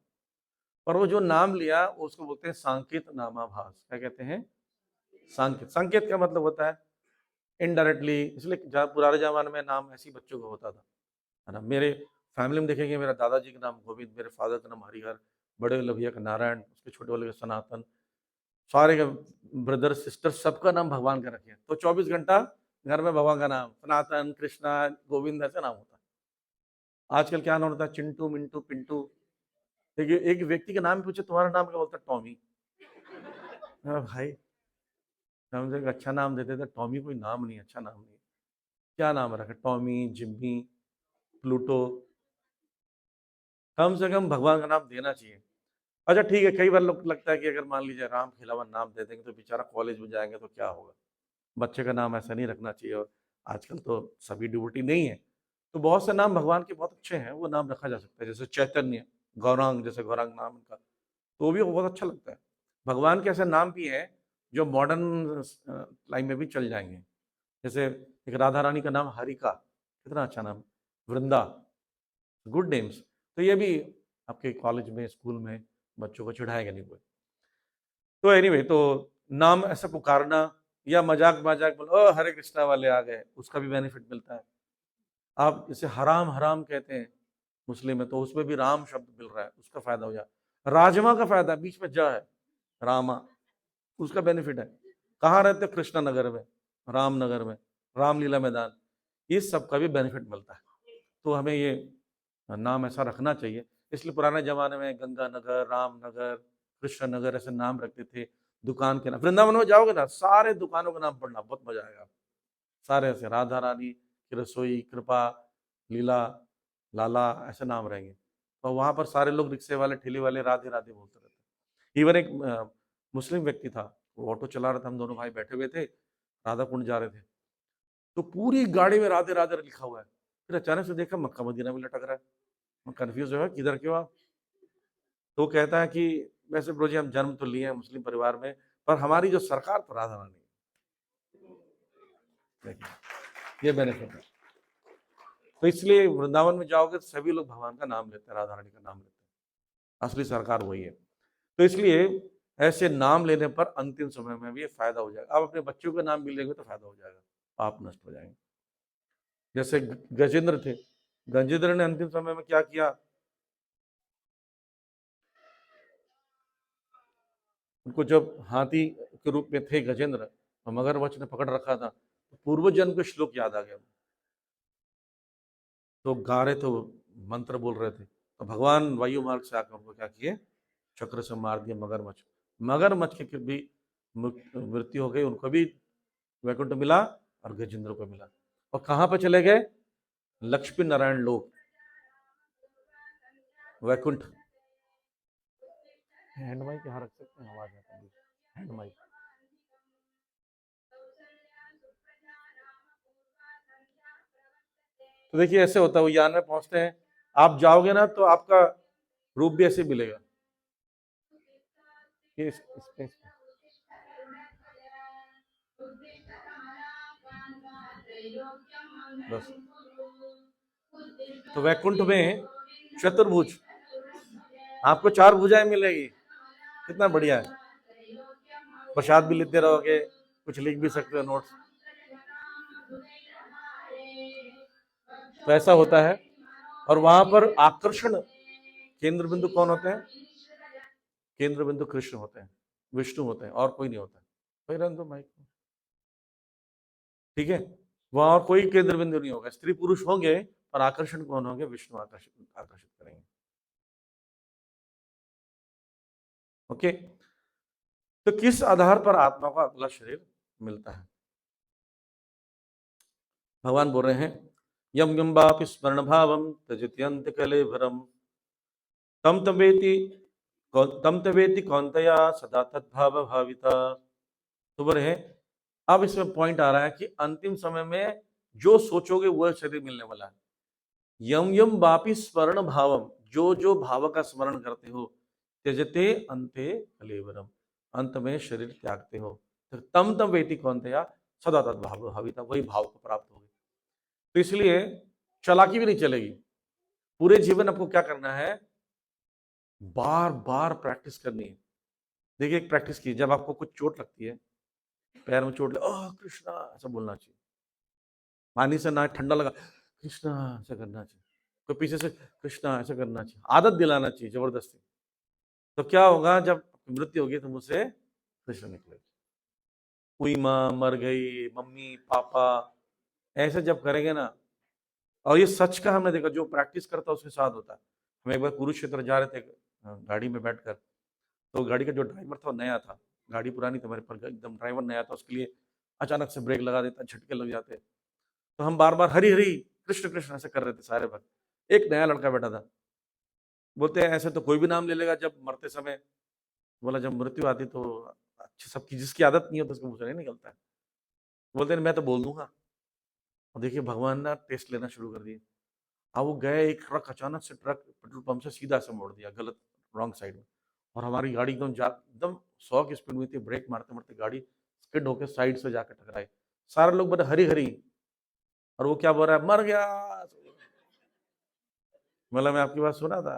पर वो जो नाम लिया उसको बोलते हैं सांकेत नामाभास। क्या कहते हैं? सांकेत। संकेत का मतलब होता है इनडायरेक्टली, इसलिए पुराने जमाने में नाम ऐसे बच्चों को होता था, है ना। मेरे फैमिली में देखेंगे, मेरा दादाजी का नाम गोविंद, मेरे फादर का नाम हरिहर, बड़े वाले भैया का नारायण, उसके छोटे वाले का सनातन, सारे का ब्रदर सिस्टर सबका नाम भगवान का रखे, तो 24 घंटा घर में भगवान का नाम, सनातन, कृष्णा, गोविंद, ऐसा नाम होता है। आजकल क्या नाम होता है? चिंटू, मिंटू, पिंटू। देखिए एक व्यक्ति का नाम पूछे तुम्हारा नाम क्या, बोलता है टॉमी। भाई हम से अच्छा नाम देते थे, टॉमी कोई नाम नहीं, अच्छा नाम नहीं, क्या नाम रखे? Tommy, Jimmy, Pluto. कम से कम भगवान का नाम देना चाहिए। अच्छा ठीक है, कई बार लोग लगता है कि अगर मान लीजिए राम के अलावा नाम दे देंगे तो बेचारा कॉलेज में जाएंगे तो क्या होगा, बच्चे का नाम ऐसा नहीं रखना चाहिए। और आजकल तो सभी ड्यूटी नहीं है, तो बहुत से नाम भगवान के बहुत अच्छे हैं, वो नाम रखा जा सकता है, जैसे चैतन्य, गौरांग, जैसे गौरांग नाम उनका, तो भी वो बहुत अच्छा लगता है। भगवान के ऐसे नाम भी हैं जो मॉडर्न लाइन में भी चल जाएंगे, जैसे एक राधा रानी का नाम हरिका, कितना अच्छा नाम, वृंदा, गुड नेम्स। तो ये भी आपके कॉलेज में, स्कूल में बच्चों को चिढ़ाएगा नहीं कोई। तो एनीवे, तो नाम ऐसे पुकारना या मजाक मजाक बोलो ओ हरे कृष्णा वाले आ गए, उसका भी बेनिफिट मिलता है। आप इसे हराम हराम कहते हैं मुस्लिम में, तो उसमें भी राम शब्द मिल रहा है, उसका फायदा हो जाए। राजमा का फायदा, बीच में जा है, रामा, उसका बेनिफिट है। कहाँ रहते हो? कृष्णा नगर में, रामनगर में, रामलीला मैदान, इस सब का भी बेनिफिट मिलता है। तो हमें ये नाम ऐसा रखना चाहिए। इसलिए पुराने जमाने में गंगा नगर, रामनगर, कृष्ण नगर ऐसे नाम रखते थे। दुकान के नाम, वृंदावन में जाओगे ना, सारे दुकानों का नाम पढ़ना, बहुत मजा आएगा। सारे ऐसे राधा रानी की रसोई, कृपा, लीला, लाला, ऐसे नाम रहेंगे। और वहां पर सारे लोग, रिक्शे वाले, ठेले वाले, राधे राधे बोलते रहते। इवन एक मुस्लिम व्यक्ति था, वो ऑटो चला रहा था, हम दोनों भाई बैठे हुए थे, राधा कुंड जा रहे थे, तो पूरी गाड़ी में राधे राधे लिखा हुआ है। फिर अचानक से देखा मक्का मदीना में लटक रहा है। मैं कंफ्यूज हुआ, किधर क्यों आप? तो कहता है कि वैसे ब्रो जी हम जन्म तो लिए हैं मुस्लिम परिवार में, पर हमारी जो सरकार तो राधा रानी है, ये बेनिफिट है। तो इसलिए वृंदावन में जाओगे तो सभी लोग भगवान का नाम लेते हैं, राधा रानी का नाम लेते हैं, असली सरकार वही है। तो इसलिए ऐसे नाम लेने पर अंतिम समय में भी ये फायदा हो जाएगा। आप अपने बच्चों का नाम भी लेंगे तो फायदा हो जाएगा, पाप नष्ट हो जाएंगे। जैसे गजेंद्र थे, गजेंद्र ने अंतिम समय में क्या किया, उनको जब हाथी के रूप में थे गजेंद्र और मगरमच्छ ने पकड़ रखा था, तो पूर्व जन्म के श्लोक याद आ गया, तो गा रहे थे, मंत्र बोल रहे थे, तो भगवान वायु मार्ग से आकर उनको क्या किए, चक्र से मार दिया मगरमच्छ। मगरमच्छ की भी मृत्यु हो गई, उनको भी वैकुंठ मिला और गजेंद्र को मिला। और कहाँ पे चले गए, लक्ष्मी नारायण लोक, वैकुंठ। हैंड माइक यहाँ रख सकते हैं, आवाज आता है, हैंड माइक। तो देखिए ऐसे होता है, वो यान में पहुंचते हैं, आप जाओगे ना तो आपका रूप भी ऐसे मिलेगा, ये स्पेस बस। तो वैकुंठ में चतुर्भुज, आपको 4 भुजाएं मिलेगी, कितना बढ़िया है, प्रसाद भी लेते रहोगे, कुछ लिख भी सकते हो नोट्स, तो ऐसा होता है। और वहां पर आकर्षण केंद्र बिंदु कौन होते हैं, केंद्र बिंदु कृष्ण होते हैं, विष्णु होते हैं, और कोई नहीं होता। कोई रन दो माइक, ठीक है, वहां और कोई केंद्र बिंदु नहीं होगा, स्त्री पुरुष होंगे और आकर्षण कौन होंगे, विष्णु आकर्षित आकर्षित करेंगे। ओके, तो किस आधार पर आत्मा को अगला शरीर मिलता है, भगवान बोल रहे हैं, यम यम बापि स्मरण भावम त्यजत्यंत कलेभरम तम तवेति कौन्तया सदा तद्भाव भाविता। तो बोले हैं, अब इसमें पॉइंट आ रहा है कि अंतिम समय में जो सोचोगे वह शरीर मिलने वाला है। यम यम बापि स्मरण भावम, जो जो भाव का स्मरण करते हो, त्यजते अंते कलेवरम, अंत में शरीर त्यागते हो, तो तम वेति कौन्तया सदा तद्भाव भाविता, वही भाव को प्राप्त होगी। तो इसलिए चालाकी भी नहीं चलेगी, पूरे जीवन आपको क्या करना है, बार बार प्रैक्टिस करनी है। देखिए एक प्रैक्टिस की, जब आपको कुछ चोट लगती है, पैर में चोट लगे, ओह कृष्णा ऐसा बोलना चाहिए, पानी से ना ठंडा लगा, कृष्णा ऐसा करना चाहिए, कोई पीछे से कृष्णा ऐसा करना चाहिए, आदत दिलाना चाहिए जबरदस्ती। तो क्या होगा, जब मृत्यु होगी तो मुझसे कृष्ण निकलेगा, कोई माँ मर गई, मम्मी पापा, ऐसे जब करेंगे ना, और ये सच का हमने देखा, जो प्रैक्टिस करता है उसके साथ होता है। हम एक बार कुरुक्षेत्र जा रहे थे गाड़ी में बैठकर, तो गाड़ी का जो ड्राइवर था वो नया था, गाड़ी पुरानी थी मेरे पर, एकदम ड्राइवर नया था, उसके लिए अचानक से ब्रेक लगा देता, झटके लग जाते, तो हम बार बार हरी हरी कृष्ण कृष्ण ऐसे कर रहे थे सारे भक्त। एक नया लड़का बैठा था, बोलते हैं ऐसे तो कोई भी नाम ले लेगा जब मरते समय, बोला जब मृत्यु आती तो अच्छी, सबकी जिसकी आदत नहीं हो तो उसको मुझे नहीं निकलता है, बोलते हैं मैं तो बोल दूंगा। और देखिए भगवान ने टेस्ट लेना शुरू कर दिए। अब वो गए, एक ट्रक अचानक से, ट्रक पेट्रोल पंप से सीधा से मोड़ दिया गलत, रॉन्ग साइड में, और हमारी गाड़ी एकदम 100 की स्पीड में थी, ब्रेक मारते मारते गाड़ी स्किड होकर साइड से जाकर टकराई। सारे लोग बोले हरी हरी, और वो क्या बोल रहा है, मर गया। मतलब मैं आपकी बात सुना था,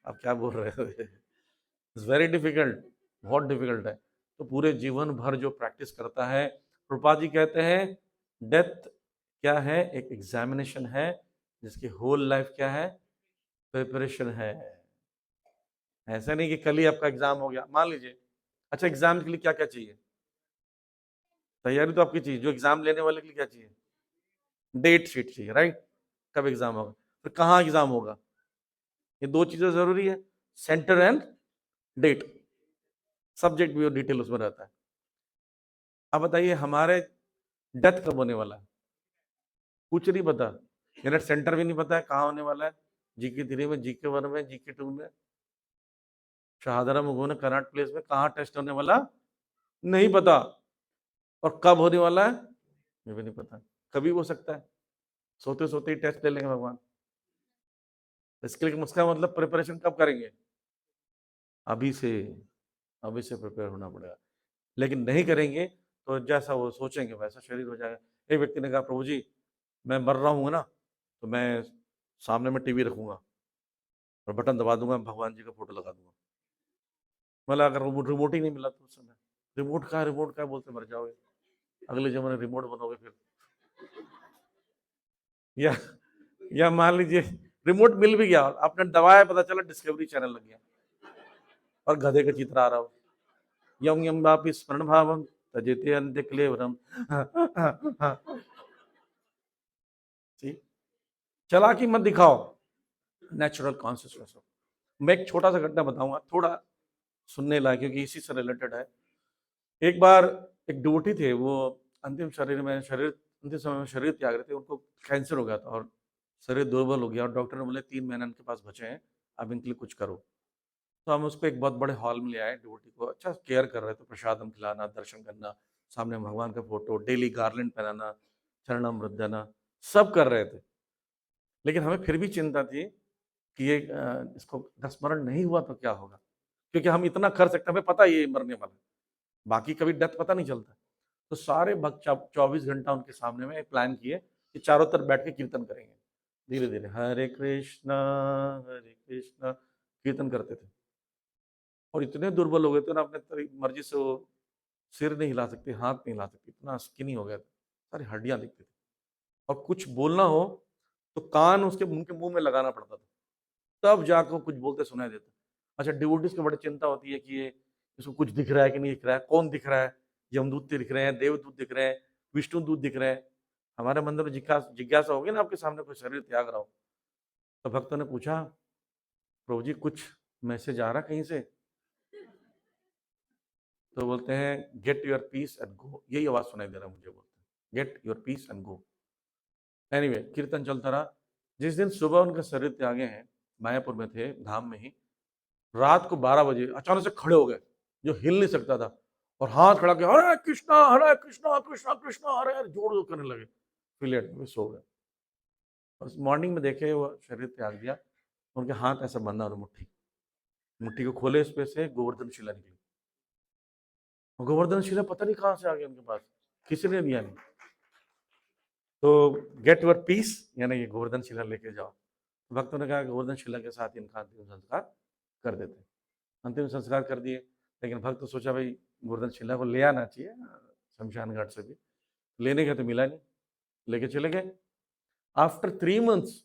आप क्या बोल रहे हो, इट्स वेरी डिफिकल्ट, बहुत डिफिकल्ट है। तो पूरे जीवन भर जो प्रैक्टिस करता है, प्रभुपाद जी कहते हैं डेथ क्या है, एक एग्जामिनेशन है, जिसकी होल लाइफ क्या है, प्रिपरेशन है। ऐसा नहीं कि कल ही आपका एग्जाम हो गया, मान लीजिए, अच्छा एग्जाम के लिए क्या क्या चाहिए, तैयारी तो आपकी चाहिए, जो एग्जाम लेने वाले के लिए क्या चाहिए, डेट शीट चाहिए, राइट, कब एग्जाम होगा, फिर कहाँ एग्जाम होगा, ये 2 चीजें जरूरी है, सेंटर एंड डेट, सब्जेक्ट भी और डिटेल उसमें रहता है। अब बताइए हमारे डेथ कब होने वाला है, कुछ नहीं पता, मेरा सेंटर भी नहीं पता है कहाँ होने वाला है, जीके 3 में, जीके 1 में, जीके 2 में, शहादरा में, करंट प्लेस में कहाँ टेस्ट होने वाला नहीं पता, और कब होने वाला है ये भी नहीं पता, कभी हो सकता है, सोते सोते ही टेस्ट ले लेंगे भगवान। इसके लिए उसका मतलब प्रिपरेशन कब करेंगे, अभी से, अभी से प्रिपेयर होना पड़ेगा, लेकिन नहीं करेंगे तो जैसा वो सोचेंगे वैसा शरीर हो जाएगा। एक व्यक्ति ने कहा प्रभु जी मैं मर रहा हूँ ना, तो मैं सामने में टीवी रखूंगा और बटन दबा दूंगा, भगवान जी का फोटो लगा दूंगा। मतलब अगर रिमोट ही नहीं मिला तो उस समय, रिमोट का बोलते मर जाओगे, अगले जमाने रिमोट बनोगे फिर, या या मान लीजिए रिमोट मिल भी गया, आपने दबाया, पता चला डिस्कवरी चैनल लग गया और गधे का चित्र आ रहा हो, यम यम वापि स्मरण भावम तजेते अंत्य क्लेवरम। ठीक, चालाकी मत दिखाओ, नेचुरल कॉन्सियसनेस हो। मैं एक छोटा सा घटना बताऊंगा, थोड़ा सुनने लायक, क्योंकि इसी से रिलेटेड है। एक बार एक डिवोटी थे, वो अंतिम समय में शरीर त्याग रहे थे, उनको कैंसर हो गया था और शरीर दुर्बल हो गया, और डॉक्टर ने बोले 3 महीने इनके पास बचे हैं, अब इनके लिए कुछ करो। तो हम उसको एक बहुत बड़े हॉल में ले आए, डिवोटी को अच्छा केयर कर रहे थे, प्रसादम खिलाना, दर्शन करना, सामने भगवान का फोटो, डेली गार्लेंड पहनाना, चरणामृत देना, सब कर रहे थे। लेकिन हमें फिर भी चिंता थी कि ये इसको स्मरण नहीं हुआ तो क्या होगा, क्योंकि हम इतना कर सकते, हमें पता ये मरने वाला है, बाकी कभी डेथ पता नहीं चलता। तो सारे भक्त 24 घंटा उनके सामने में प्लान किए कि चारों तरफ बैठ के कीर्तन करेंगे, धीरे धीरे हरे कृष्णा कीर्तन करते थे। और इतने दुर्बल हो गए थे ना, अपने मर्जी से वो सिर नहीं हिला सकते, हाथ नहीं हिला सकते, इतना स्किनी हो गया था, सारी हड्डियां दिखती थी। और कुछ बोलना हो तो कान उसके मुंह के मुंह में लगाना पड़ता था, तब जाकर कुछ बोलते सुनाई देता। अच्छा, डिवोटीज की बड़ी चिंता होती है कि ये इसको कुछ दिख रहा है कि नहीं दिख रहा है, कौन दिख रहा है, यमदूत दिख रहे हैं, देवदूत दिख रहे हैं, विष्णु दूत दिख रहे हैं। हमारे मंदिर में जिज्ञासा होगी ना, आपके सामने कोई शरीर त्याग रहा हो, तो भक्तों ने पूछा, प्रभु जी कुछ मैसेज आ रहा कहीं से? तो बोलते हैं get your peace and go, यही आवाज सुनाई दे रहा है मुझे, बोलते हैं get your peace and go. Anyway, कीर्तन चलता रहा। जिस दिन सुबह उनका शरीर त्यागे हैं, मायापुर में थे, धाम में ही, रात को 12 बजे अचानक से खड़े हो गए, जो हिल नहीं सकता था, और हाथ खड़ा के हरे कृष्णा कृष्णा कृष्णा हरे हरे जोर जोर करने लगे, फिर लेट गए, सो गए। और मॉर्निंग में देखे वो शरीर त्याग दिया, उनके हाथ ऐसा बंधा और मुट्ठी, मुट्ठी को खोले, इस पे से गोवर्धन शिला निकली। गोवर्धन शिला पता नहीं कहाँ से आ गया उनके पास, किसी ने दिया नहीं। तो गेट योर पीस, यानी ये गोवर्धन शिला लेके जाओ। भक्तों ने कहा गोवर्धन शिला के साथ इनका अंतिम संस्कार कर देते। अंतिम संस्कार कर दिए, लेकिन भक्त तो सोचा भाई गोवर्धन शिला को ले आना चाहिए शमशान घाट से भी, लेने गए तो मिला नहीं, लेके चले गए। आफ्टर 3 मंथ्स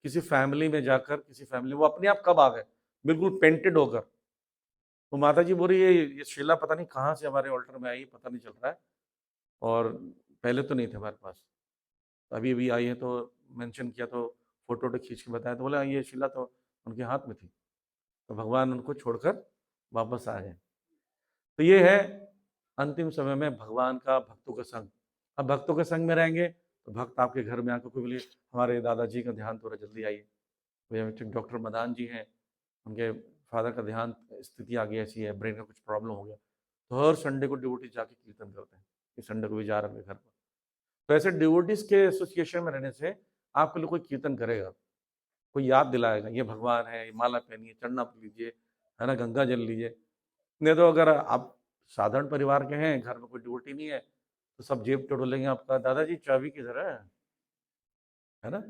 किसी फैमिली में जाकर, किसी फैमिली, वो अपने आप कब आ गए बिल्कुल पेंटेड होकर। तो माता जी बोल रही है ये शिला पता नहीं कहाँ से हमारे ऑल्टर में आई, पता नहीं चल रहा है, और पहले तो नहीं थे हमारे पास, अभी अभी आई है। तो मेंशन किया, तो फोटो वोटो खींच के बताया, तो बोला ये शिला तो उनके हाथ में थी, तो भगवान उनको छोड़कर वापस आ गए। तो ये है अंतिम समय में भगवान का भक्तों का संग। अब भक्तों के संग में रहेंगे तो भक्त आपके घर में आकर कोई बोले हमारे दादाजी का ध्यान थोड़ा जल्दी आइए, भैया डॉक्टर मदान जी हैं, उनके फादर का ध्यान स्थिति आ गई ऐसी है, ब्रेन का कुछ प्रॉब्लम हो गया, तो हर संडे को डिवोटी जाके कीर्तन करते हैं, इस संडे को भी जा रहे हैं घर पर। तो ऐसे डिवोटीज के एसोसिएशन में रहने से आपके लिए कोई कीर्तन करेगा, कोई याद दिलाएगा ये भगवान है, ये माला पहनिए, चढ़ना लीजिए, है ना, गंगा जल लीजिए। नहीं तो अगर आप साधारण परिवार के हैं, घर में कोई डिवोटी नहीं है, तो सब जेब टटोलेंगे आपका, दादाजी चाबी किधर है ना,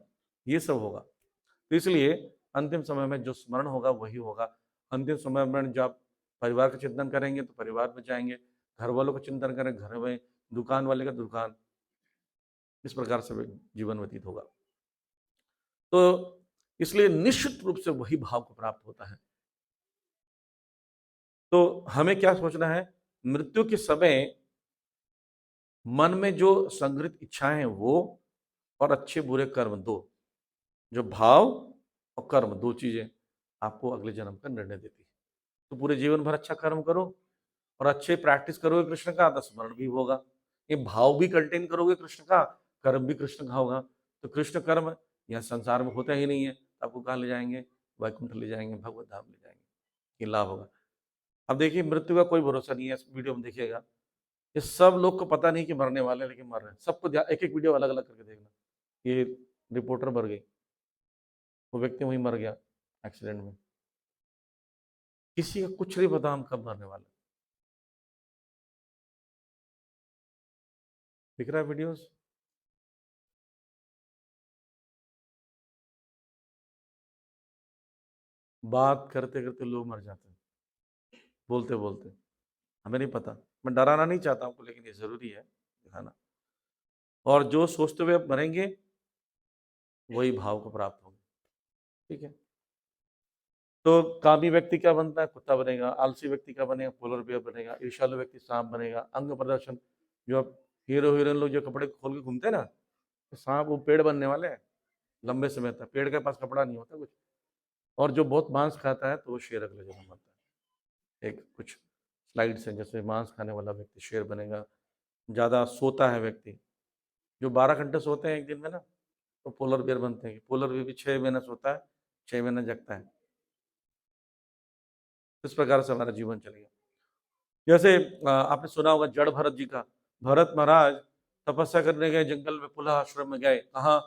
ये सब होगा। तो इसलिए अंतिम समय में जो स्मरण होगा वही होगा। अंतिम समय में जब परिवार का चिंतन करेंगे तो परिवार में जाएंगे, घर वालों का चिंतन करें घर में, दुकान वाले का दुकान, इस प्रकार से जीवन व्यतीत होगा। तो इसलिए निश्चित रूप से वही भाव को प्राप्त होता है। तो हमें क्या सोचना है, मृत्यु के समय मन में जो संग्रहित इच्छाएं हैं वो, और अच्छे बुरे कर्म दो, जो भाव और कर्म दो चीजें आपको अगले जन्म का निर्णय देती है। तो पूरे जीवन भर अच्छा कर्म करो और अच्छे प्रैक्टिस करोगे कृष्ण का, तो स्मरण भी होगा, ये भाव भी कंटेन करोगे कृष्ण का, कर्म भी कृष्ण का होगा। तो कृष्ण कर्म यह संसार में होता ही नहीं है, आपको कहाँ ले जाएंगे, वैकुंठ ले जाएंगे, भगवत धाम ले जाएंगे, ये लाभ होगा। अब देखिए मृत्यु का कोई भरोसा नहीं है, इस वीडियो में देखिएगा, ये सब लोग को पता नहीं कि मरने वाले हैं, लेकिन मर रहे हैं, सबको एक एक वीडियो अलग अलग करके देखना। ये रिपोर्टर मर गई, वो व्यक्ति वहीं मर गया एक्सीडेंट में, किसी का कुछ नहीं पता हम कब मरने वाले। दिख रहा है वीडियोस? बात करते करते लोग मर जाते हैं, बोलते बोलते। हमें नहीं पता, मैं डराना नहीं चाहता आपको, लेकिन ये जरूरी है दिखाना। और जो सोचते हुए मरेंगे वही भाव को प्राप्त होंगे। ठीक है, तो कामी व्यक्ति क्या बनता है? कुत्ता बनेगा। आलसी व्यक्ति क्या बनेगा? पोलर बियर बनेगा। ईर्ष्यालु व्यक्ति सांप बनेगा। अंग प्रदर्शन, जो अब हीरो हीरोइन लोग जो कपड़े खोल के घूमते हैं ना, तो सांप वो पेड़ बनने वाले हैं लंबे समय तक। पेड़ के पास कपड़ा नहीं होता कुछ। और जो बहुत मांस खाता है तो वो शेर अगले जन्म बनता है। एक कुछ स्लाइड्स हैं, जैसे मांस खाने वाला व्यक्ति शेर बनेगा। ज़्यादा सोता है व्यक्ति, जो 12 घंटे सोते हैं एक दिन में ना, तो पोलर बियर बनते हैं। पोलर बियर भी 6 महीने सोता है, 6 महीने जगता है। इस प्रकार से हमारा जीवन चलेगा। जैसे आपने सुना होगा जड़ भरत जी का। भरत महाराज तपस्या करने गए जंगल में, पुलह आश्रम में गए। कहाँ?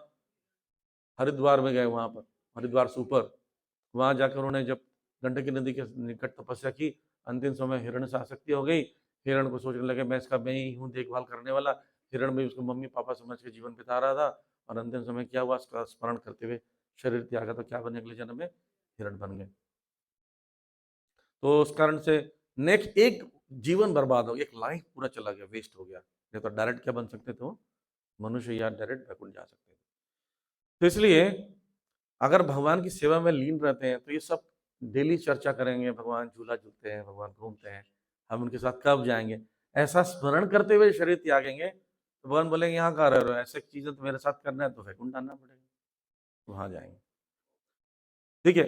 हरिद्वार में गए। वहां पर हरिद्वार से ऊपर, वहां जाकर उन्होंने जब गंडकी नदी के निकट तपस्या की, अंतिम समय हिरण से आसक्ति हो गई। हिरण को सोचने लगे मैं ही हूँ देखभाल करने वाला। हिरण में उसको मम्मी पापा समझ के जीवन बिता रहा था, और अंतिम समय क्या हुआ, उसका स्मरण करते हुए शरीर त्यागा। तो क्या बने अगले जन्म में? हिरण बन गए। तो उस कारण से नेक्स्ट एक जीवन बर्बाद हो गया, एक लाइफ पूरा चला गया, वेस्ट हो गया। नहीं तो डायरेक्ट क्या बन सकते थे वो? मनुष्य या डायरेक्ट वैकुंठ जा सकते थे। तो इसलिए अगर भगवान की सेवा में लीन रहते हैं तो ये सब डेली चर्चा करेंगे। भगवान झूला झूलते हैं, भगवान घूमते हैं, हम उनके साथ कब जाएंगे, ऐसा स्मरण करते हुए शरीर त्यागेंगे तो भगवान बोलेंगे यहाँ कहाँ रह रहे हो, ऐसे चीजें तो मेरे साथ करना है तो वैकुंठ आना पड़ेगा, वहां जाएंगे। ठीक है,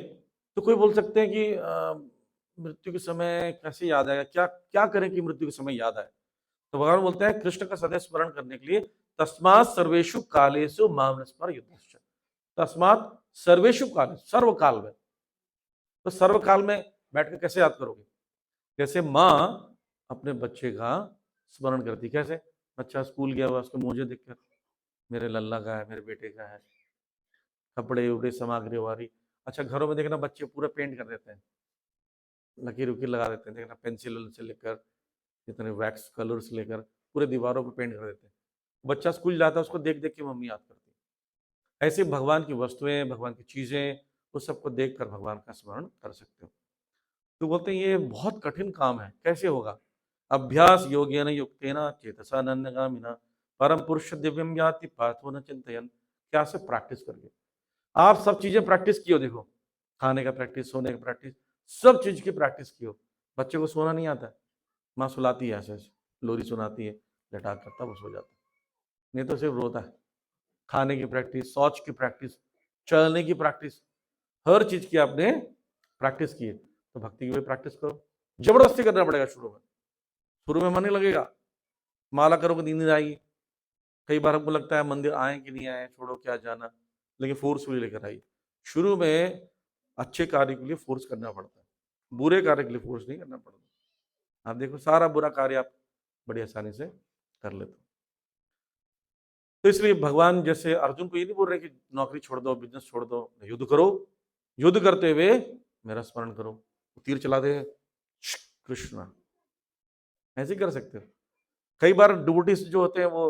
तो कोई बोल सकते हैं कि मृत्यु के समय कैसे याद आएगा, क्या क्या करें कि मृत्यु के समय याद आए? तो भगवान बोलते हैं कृष्ण का सदैव स्मरण करने के लिए तस्मात् सर्वेषु कालेषु माम स्मर युद्धश्च। तस्मात् सर्वेषु काल, सर्व काल में। तो सर्व काल में बैठ कर कैसे याद करोगे? जैसे माँ अपने बच्चे का स्मरण करती, कैसे? बच्चा स्कूल गया हुआ, उसको मोजे देखकर मेरे लल्ला का है, मेरे बेटे का है, कपड़े उपड़े सामग्री वारी। अच्छा, घरों में देखना बच्चे पूरा पेंट कर देते हैं, लकीर उकीर लगा देते हैं, देखना पेंसिल से लेकर जितने वैक्स कलर्स लेकर पूरे दीवारों पर पेंट कर देते हैं। बच्चा स्कूल जाता है, उसको देख देख के मम्मी याद करती है। ऐसे भगवान की वस्तुएं, भगवान की चीजें, उस सबको देख कर भगवान का स्मरण कर सकते हो। तो बोलते हैं ये बहुत कठिन काम है, कैसे होगा? अभ्यास योगेन युक्तेन चेतसा अनन्यगामिना परम पुरुष दिव्यम याति पार्थो न चिंतयन्। क्या से प्रैक्टिस करके आप सब चीजें प्रैक्टिस कियो, देखो खाने का प्रैक्टिस, सोने का प्रैक्टिस, सब चीज की प्रैक्टिस कियो। बच्चे को सोना नहीं आता, माँ सुलाती है ऐसे ऐसे, लोरी सुनाती है, लटा कर तब वो सो जाता है, नहीं तो सिर्फ रोता है। खाने की प्रैक्टिस, शौच की प्रैक्टिस, चलने की प्रैक्टिस, हर चीज की आपने प्रैक्टिस की है। तो भक्ति की भी प्रैक्टिस करो। जबरदस्ती करना पड़ेगा शुरू में मन नहीं लगेगा, माला करोगे नींद नहीं आएगी। कई बार हमको लगता है मंदिर आए कि नहीं आए, छोड़ो क्या जाना, लेकिन फोर्सफुली लेकर आइए। शुरू में अच्छे कार्य के लिए फोर्स करना पड़ता है, बुरे कार्य के लिए फोर्स नहीं करना पड़ता। आप देखो सारा बुरा कार्य आप बड़ी आसानी से कर लेते हो। तो इसलिए भगवान जैसे अर्जुन को ये नहीं बोल रहे कि नौकरी छोड़ दो, बिजनेस छोड़ दो, युद्ध करो, युद्ध करते हुए मेरा स्मरण करो। तीर चला दे कृष्ण, ऐसे कर सकते हो। कई बार डिवोटीज जो होते हैं वो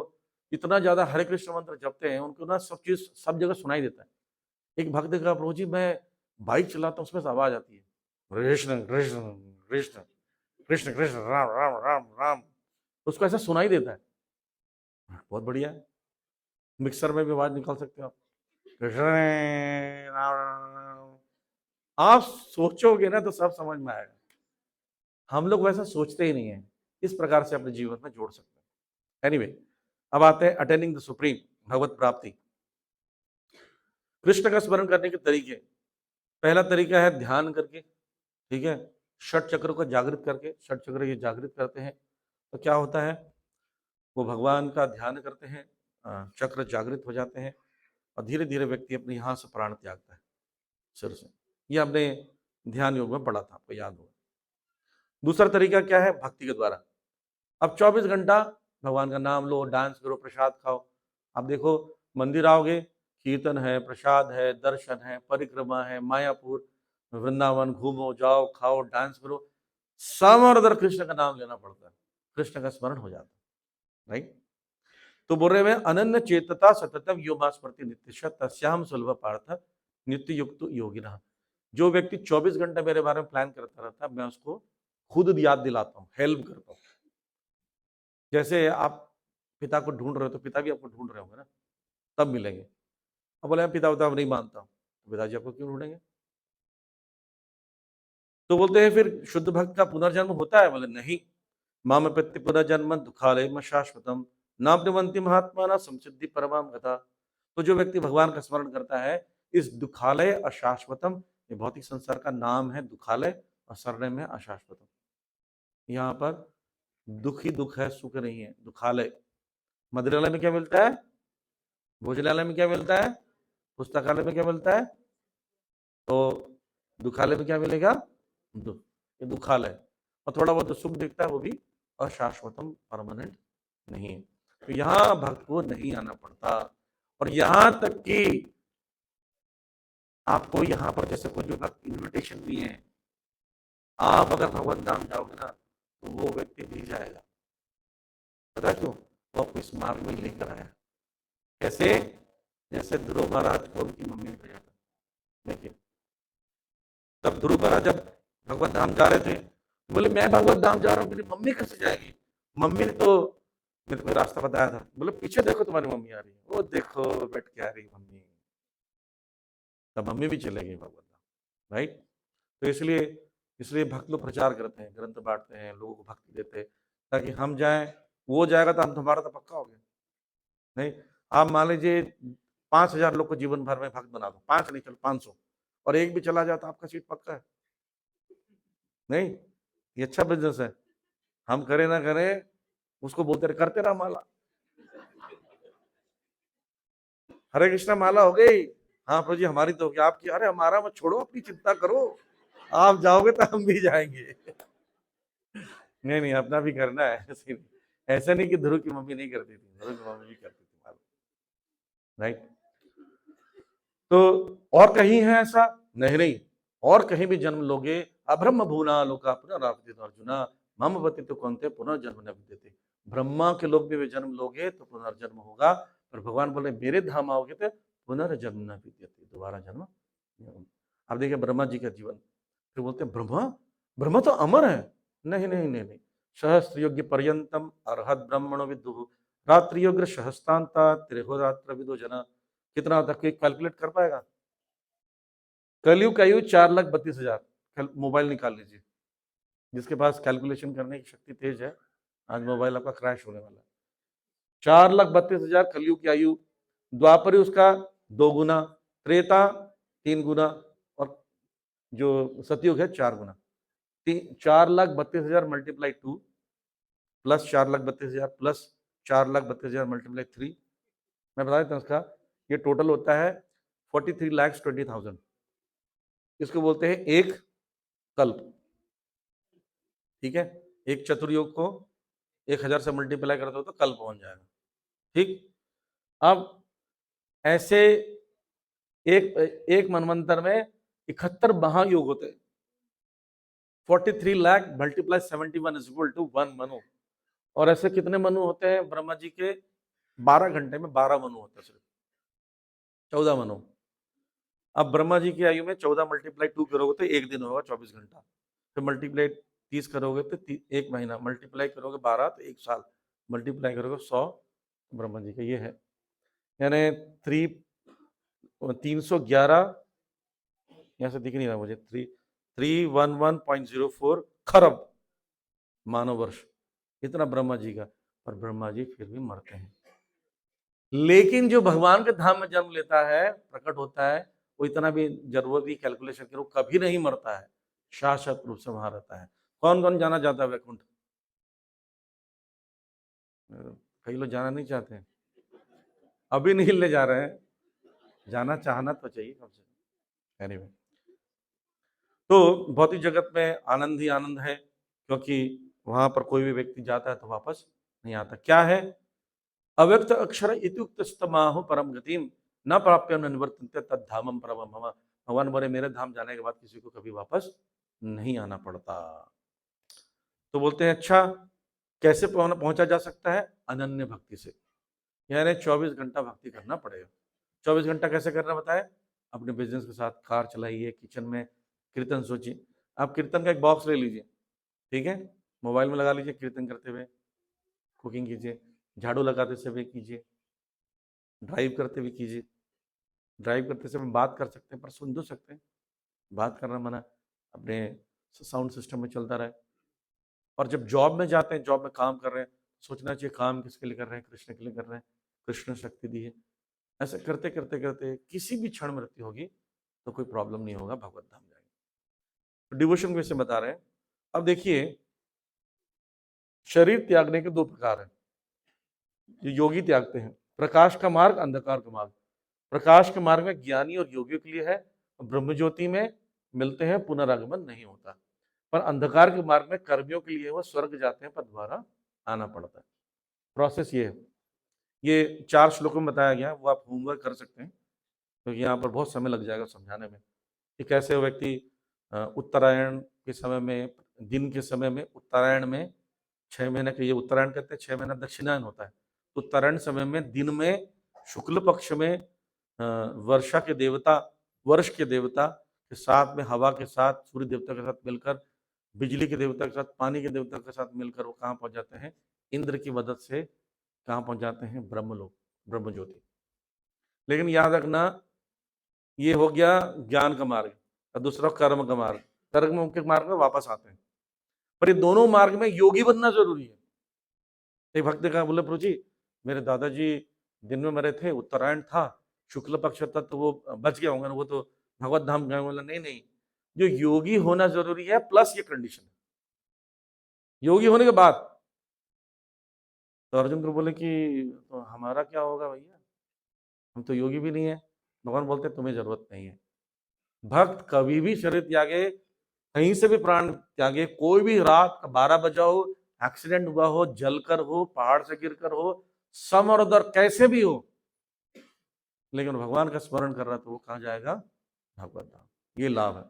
इतना ज्यादा हरे कृष्ण मंत्र जपते हैं, उनको ना सब चीज सब जगह सुनाई देता है। एक भक्त का, प्रभु जी मैं बाइक चलाता हूँ उसमें से आवाज आती है, कृष्ण कृष्ण कृष्ण कृष्ण कृष्ण राम राम राम राम, उसको ऐसा सुनाई देता है। बहुत बढ़िया है, मिक्सर में भी आवाज निकाल सकते हो आप, कृष्ण राम राम। आप सोचोगे ना तो सब समझ में आएगा। हम लोग वैसा सोचते ही नहीं है, इस प्रकार से अपने जीवन में जोड़ सकते हैं। एनीवे, अब आते हैं अटेनिंग द सुप्रीम, भगवत प्राप्ति। कृष्ण का स्मरण करने के तरीके, पहला तरीका है ध्यान करके। ठीक है, षट चक्र को जागृत करके, षट चक्र ये जागृत करते हैं तो क्या होता है, वो भगवान का ध्यान करते हैं, चक्र जागृत हो जाते हैं, और धीरे धीरे व्यक्ति अपने यहाँ से प्राण त्यागता है सिर से। ये आपने ध्यान योग में पढ़ा था, आपको याद होगा। दूसरा तरीका क्या है, भक्ति के द्वारा। अब 24 घंटा भगवान का नाम लो, डांस करो, प्रसाद खाओ। आप देखो मंदिर आओगे, कीर्तन है, प्रसाद है, दर्शन है, परिक्रमा है, मायापुर वृंदावन घूमो, जाओ, खाओ, डांस करो, समर कृष्ण का नाम लेना पड़ता है, कृष्ण का स्मरण हो जाता है। राइट? तो बोल रहे हैं अनन्य चेतता सततम योगा स्मृति नित्य तस्याम सुलभ पार्थ नित्य युक्त योगिना। जो व्यक्ति 24 घंटे मेरे बारे में प्लान करता रहता है, मैं उसको खुद याद दिलाता हूँ, हेल्प करता हूँ। जैसे आप पिता को ढूंढ रहे हो तो पिता भी आपको ढूंढ रहे होंगे ना, तब मिलेंगे। अब बोले पिता पिता नहीं मानता हूँ, तो पिताजी आपको क्यों ढूंढेंगे? तो बोलते हैं फिर शुद्ध भक्त का पुनर्जन्म होता है? बोले नहीं। माम प्रति पुनर्जन्म दुखालय में शाश्वतम ना प्रिवंति महात्मा ना समसिद्धि परमाम गता। तो जो व्यक्ति भगवान का स्मरण करता है, इस दुखालय अशाश्वतम, ये भौतिक संसार का नाम है दुखालय, और सरनेम है अशाश्वतम। यहाँ पर दुख ही दुख है, सुख नहीं है। दुखालय, मदिरालय में क्या मिलता है? भोजनालय में क्या मिलता है? पुस्तकालय में क्या मिलता है? तो दुखालय में क्या मिलेगा? दुख। ये दुखालय। और थोड़ा बहुत सुख दिखता है, वो भी अशाश्वतम, परमानेंट नहीं है। तो यहाँ भक्त को नहीं आना पड़ता। और यहाँ तक कि आपको यहाँ पर जैसे कोई जो भक्त इन्विटेशन दिए हैं, आप अगर भगवत धाम जाओगे ना, तो वो व्यक्ति भी जाएगा। पता क्यों? वो आपको इस मार्ग में लेकर आया। कैसे? जैसे ध्रुव महाराज को उनकी मम्मी ने भेजा था। देखिए, तब ध्रुव महाराज जब भगवत धाम जा रहे थे, बोले मैं भगवत धाम जा रहा हूँ, मेरी मम्मी कैसे जाएगी? मम्मी ने तो मेरे को रास्ता बताया था। बोले पीछे देखो, तुम्हारी मम्मी आ रही है। वो देखो बैठ के आ रही मम्मी। तब मम्मी भी चले गई भगवत धाम, राइट? तो इसलिए इसलिए भक्त लोग प्रचार करते हैं, ग्रंथ बांटते हैं, लोगों को भक्ति देते हैं, ताकि हम जाएं। वो जाएगा तो हम, तुम्हारा तो पक्का हो गया। नहीं, आप मान लीजिए 5,000 लोग को जीवन भर में भक्त बना दो, 5 नहीं चलो 500, और एक भी चला जाए तो आपका सीट पक्का है। नहीं, ये अच्छा बिजनेस है। हम करें ना करें, उसको बोलते रहे, करते रहा माला। हरे कृष्णा माला हो गई, हाँ प्रभु जी हमारी तो होगी, आपकी अरे हमारा मत छोड़ो, अपनी चिंता करो, आप जाओगे तो हम भी जाएंगे। नहीं नहीं, अपना भी करना है। ऐसा नहीं कि ध्रुव की मम्मी नहीं करती थी, ध्रुव की मम्मी भी करती थी माला, राइट? तो और कहीं है ऐसा? नहीं नहीं, और कहीं भी जन्म लोगे अब्रह्म भूना लोका पुनरावर्तित अर्जुना मम बति तो कौनते पुनर्जन्म न विद्यते। ब्रह्मा के लोग भी जन्म लोगे तो पुनर्जन्म होगा, पर भगवान बोले मेरे धाम आओगे तो पुनर्जन्म न विद्यते, दोबारा जन्म। अब देखिए ब्रह्मा जी का जीवन, फिर बोलते हैं ब्रह्मा, ब्रह्मा तो अमर है। नहीं नहीं नहीं नहीं, सहस्त्र योग्य पर्यंतम अर्हत ब्रह्मणो विदुः रात्रि योग्य सहस्तांता त्रिहोरात्र विदो जना। कितना तक कैलकुलेट कर पाएगा? कलयुग का आयु 4,32,000। मोबाइल निकाल लीजिए, जिसके पास कैलकुलेशन करने की शक्ति तेज है, आज मोबाइल आपका क्रैश होने वाला है। 4,32,000 कलयुग की आयु, द्वापर उसका 2 गुना, त्रेता 3 गुना, और जो सतयुग है 4 गुना। 4,32,000 मल्टीप्लाई 2 प्लस 4,32,000 प्लस 4,32,000 मल्टीप्लाई 3, मैं बता देता हूँ उसका, ये टोटल होता है 43,20,000। इसको बोलते हैं एक कल्प। ठीक है, एक चतुर्युग को 1,000 से मल्टीप्लाई करते हो तो कल्प बन जाएगा। ठीक, अब ऐसे एक एक मनवंतर में 71 महायुग होते हैं। 43 lakh multiply 71 is equal to 1 मनु। और ऐसे कितने मनु होते हैं ब्रह्मा जी के? 12 घंटे में 12 मनु होते हैं, सिर्फ 14 मनु। अब ब्रह्मा जी की आयु में 14 मल्टीप्लाई 2 करोगे तो एक दिन होगा 24 घंटा, फिर मल्टीप्लाई 30 करोगे तो 1 महीना, मल्टीप्लाई करोगे 12 तो 1 साल, मल्टीप्लाई करोगे 100। ब्रह्मा जी का ये है, यानी 311, यहाँ से दिख नहीं रहा मुझे, 311.04 खरब मानव वर्ष, इतना ब्रह्मा जी का। पर ब्रह्मा जी फिर भी मरते हैं। लेकिन जो भगवान के धाम में जन्म लेता है, प्रकट होता है, वो इतना भी जरूरत भी कैलकुलेशन करो कभी नहीं मरता है, शाश्वत रूप से वहां रहता है। कौन कौन जाना चाहता है वैकुंठ? कई लोग जाना नहीं चाहते हैं, अभी नहीं ले जा रहे हैं, जाना चाहना तो चाहिए कम से कम। एनीवे, तो भौतिक जगत में आनंद ही आनंद है, क्योंकि वहां पर कोई भी व्यक्ति जाता है तो वापस नहीं आता। क्या है? अव्यक्त अक्षर इत्युक्त स्तमाहु परम गतिम न प्राप्य न निवर्तन्ते तद धामम परमम मम। भगवान बोले मेरे धाम जाने के बाद किसी को कभी वापस नहीं आना पड़ता। तो बोलते हैं अच्छा, कैसे पहुंचा जा सकता है? अनन्य भक्ति से, यानी 24 घंटा भक्ति करना पड़ेगा। 24 घंटा कैसे करना बताए? अपने बिजनेस के साथ कार चलाइए, किचन में कीर्तन सोचिए। आप कीर्तन का एक बॉक्स ले लीजिए, ठीक है, मोबाइल में लगा लीजिए, कीर्तन करते हुए कुकिंग कीजिए, झाड़ू लगाते समय कीजिए, ड्राइव करते हुए कीजिए, ड्राइव करते समय बात कर सकते हैं पर सुन तो सकते हैं, बात करना मना, अपने साउंड सिस्टम में चलता रहे। और जब जॉब में जाते हैं, जॉब में काम कर रहे हैं, सोचना चाहिए काम किसके लिए कर रहे हैं, कृष्ण के लिए कर रहे हैं, कृष्ण शक्ति दी है। ऐसे करते करते करते किसी भी क्षण मृत्यु होगी तो कोई प्रॉब्लम नहीं होगा, भगवत धाम जाएंगे। तो डिवोशन वैसे बता रहे हैं। अब देखिए, शरीर त्यागने के दो प्रकार हैं, जो योगी त्यागते हैं, प्रकाश का मार्ग, अंधकार का मार्ग। प्रकाश के मार्ग में ज्ञानी और योगियों के लिए है, ब्रह्म ज्योति में मिलते हैं, पुनरागमन नहीं होता। पर अंधकार के मार्ग में कर्मियों के लिए वो स्वर्ग जाते हैं पर दोबारा आना पड़ता है। प्रोसेस ये है, ये 4 श्लोकों में बताया गया, वो आप होमवर्क कर सकते हैं क्योंकि यहाँ पर बहुत समय लग जाएगा समझाने में कि कैसे व्यक्ति उत्तरायण के समय में, दिन के समय में, उत्तरायण में 6 महीने के, ये उत्तरायण कहते हैं, 6 महीना दक्षिणायन होता है। उत्तरायण समय में दिन में शुक्ल पक्ष में वर्षा के देवता, वर्ष के देवता के साथ में, हवा के साथ, सूर्य देवता के साथ मिलकर, बिजली के देवता के साथ, पानी के देवता के साथ मिलकर वो कहाँ पहुंच जाते हैं, इंद्र की मदद से कहाँ पहुंच जाते हैं, ब्रह्मलोक, ब्रह्म ज्योति। लेकिन याद रखना, ये हो गया ज्ञान का मार्ग, और दूसरा कर्म का मार्ग। कर्म के मार्ग में वापस आते हैं, पर ये दोनों मार्ग में योगी बनना जरूरी है। एक भक्त ने कहा, बोले प्रभु जी मेरे दादाजी दिन में मरे थे, उत्तरायण था, शुक्ल पक्ष था, तो वो बच गया होंगे, वो तो भगवत धाम गए। बोला नहीं नहीं, जो योगी होना जरूरी है, प्लस ये कंडीशन है योगी होने के बाद। तो अर्जुन को बोले कि तो हमारा क्या होगा भैया, हम तो योगी भी नहीं है। भगवान बोलते तुम्हें जरूरत नहीं है। भक्त कभी भी शरीर त्यागे, कहीं से भी प्राण त्यागे, कोई भी रात 12 बजा हो, एक्सीडेंट हुआ हो, जलकर हो, पहाड़ से गिरकर हो, सम और दर कैसे भी हो, लेकिन भगवान का स्मरण कर रहा है तो वो कहाँ जाएगा, भगवत धाम। ये लाभ है।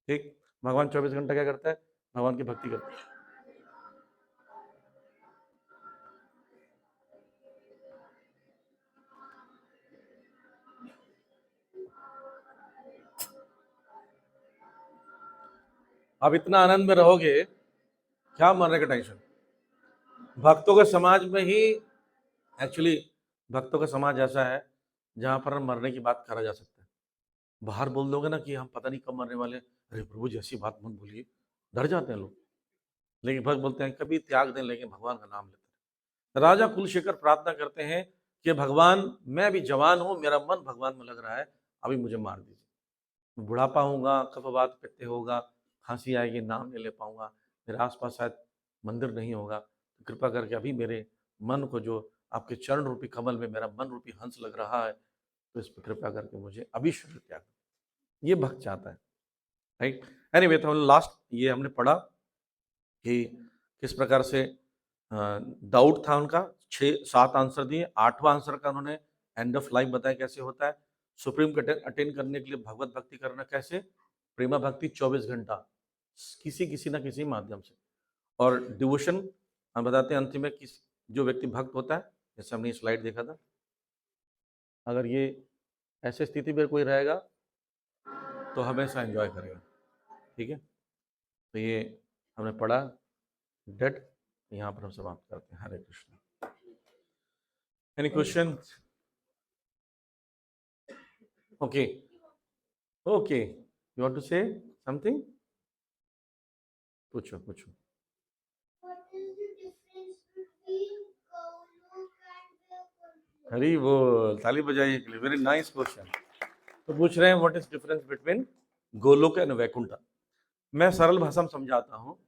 ठीक, भगवान 24 घंटा क्या करता है, भगवान की भक्ति करता है। अब इतना आनंद में रहोगे, क्या मरने का टेंशन। भक्तों के समाज में ही, एक्चुअली भक्तों का समाज ऐसा है जहां पर मरने की बात करा जा सकता है। बाहर बोल दोगे ना कि हम पता नहीं कब मरने वाले, अरे प्रभु जी ऐसी बात मत भूलिए, डर जाते हैं लोग। लेकिन भक्त बोलते हैं कभी त्याग दें, लेकिन भगवान का नाम लेते हैं। राजा कुलशेखर प्रार्थना करते हैं कि भगवान मैं अभी जवान हूं, मेरा मन भगवान में लग रहा है, अभी मुझे मार दीजिए। बुढ़ापा होगा, कफवात पित्त होगा, खांसी आएगी, नाम नहीं ले पाऊंगा, मेरे आसपास शायद मंदिर नहीं होगा, तो कृपा करके अभी मेरे मन को, जो आपके चरण रूपी कमल में मेरा मन रूपी हंस लग रहा है, तो इस पर कृपा करके मुझे अभी शरीर त्याग। ये भक्त चाहता है, राइट। एनीवे, तो लास्ट ये हमने पढ़ा कि किस प्रकार से डाउट था उनका, 6-7 आंसर दिए, 8वां आंसर का उन्होंने एंड ऑफ लाइफ बताया कैसे होता है। सुप्रीम को अटेंड करने के लिए भगवत भक्ति करना कैसे, प्रेमा भक्ति 24 घंटा किसी किसी ना किसी माध्यम से। और डिवोशन हम बताते हैं अंतिम में, किस जो व्यक्ति भक्त होता है, जैसे हमने स्लाइड देखा था, अगर ये ऐसे स्थिति में कोई रहेगा तो हमेशा एंजॉय करेगा। ठीक है, तो ये हमने पढ़ा डेट, यहाँ पर हम समाप्त करते हैं। Hare Krishna. Any question? Okay okay, you want to say something? पूछो पूछो। हरी बोल, ताली बजाइए के लिए, वेरी नाइस क्वेश्चन। तो पूछ रहे हैं what is difference between Golok and Vaikunth. मैं सरल भाषा में समझाता हूँ।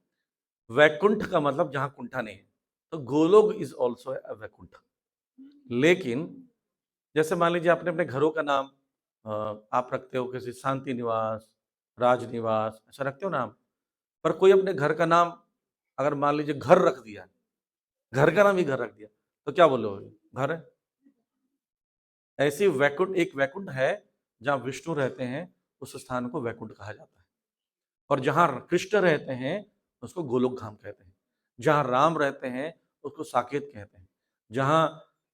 वैकुंठ का मतलब जहां कुंठा नहीं है, तो Golok is also a Vaikunth. लेकिन जैसे मान लीजिए आपने अपने घरों का नाम आप रखते हो, किसी शांति निवास, राज निवास, ऐसा रखते हो नाम, पर कोई अपने घर का नाम अगर मान लीजिए घर रख दिया, घर का नाम ही घर रख दिया, तो क्या बोलोगे, घर है। ऐसी वैकुंठ, एक वैकुंठ है जहां विष्णु रहते हैं, उस स्थान को वैकुंठ कहा जाता है। और जहां कृष्ण रहते हैं उसको गोलोक धाम कहते हैं। जहां राम रहते हैं उसको साकेत कहते हैं। जहां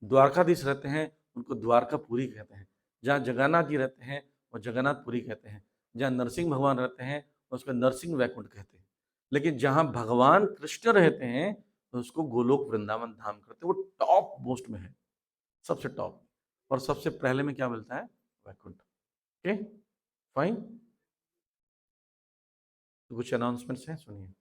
द्वारकाधीश रहते हैं उनको द्वारकापुरी कहते हैं। जहां जगन्नाथ जी रहते हैं वो जगन्नाथपुरी कहते हैं। जहां नरसिंह भगवान रहते हैं उसको नरसिंह वैकुंठ कहते हैं। लेकिन जहां भगवान कृष्ण रहते हैं तो उसको गोलोक वृंदावन धाम कहते हैं। वो टॉप मोस्ट में है, सबसे टॉप। और सबसे पहले में क्या मिलता है, वैकुंठ। Okay, fine. कुछ अनाउंसमेंट्स हैं, सुनिए।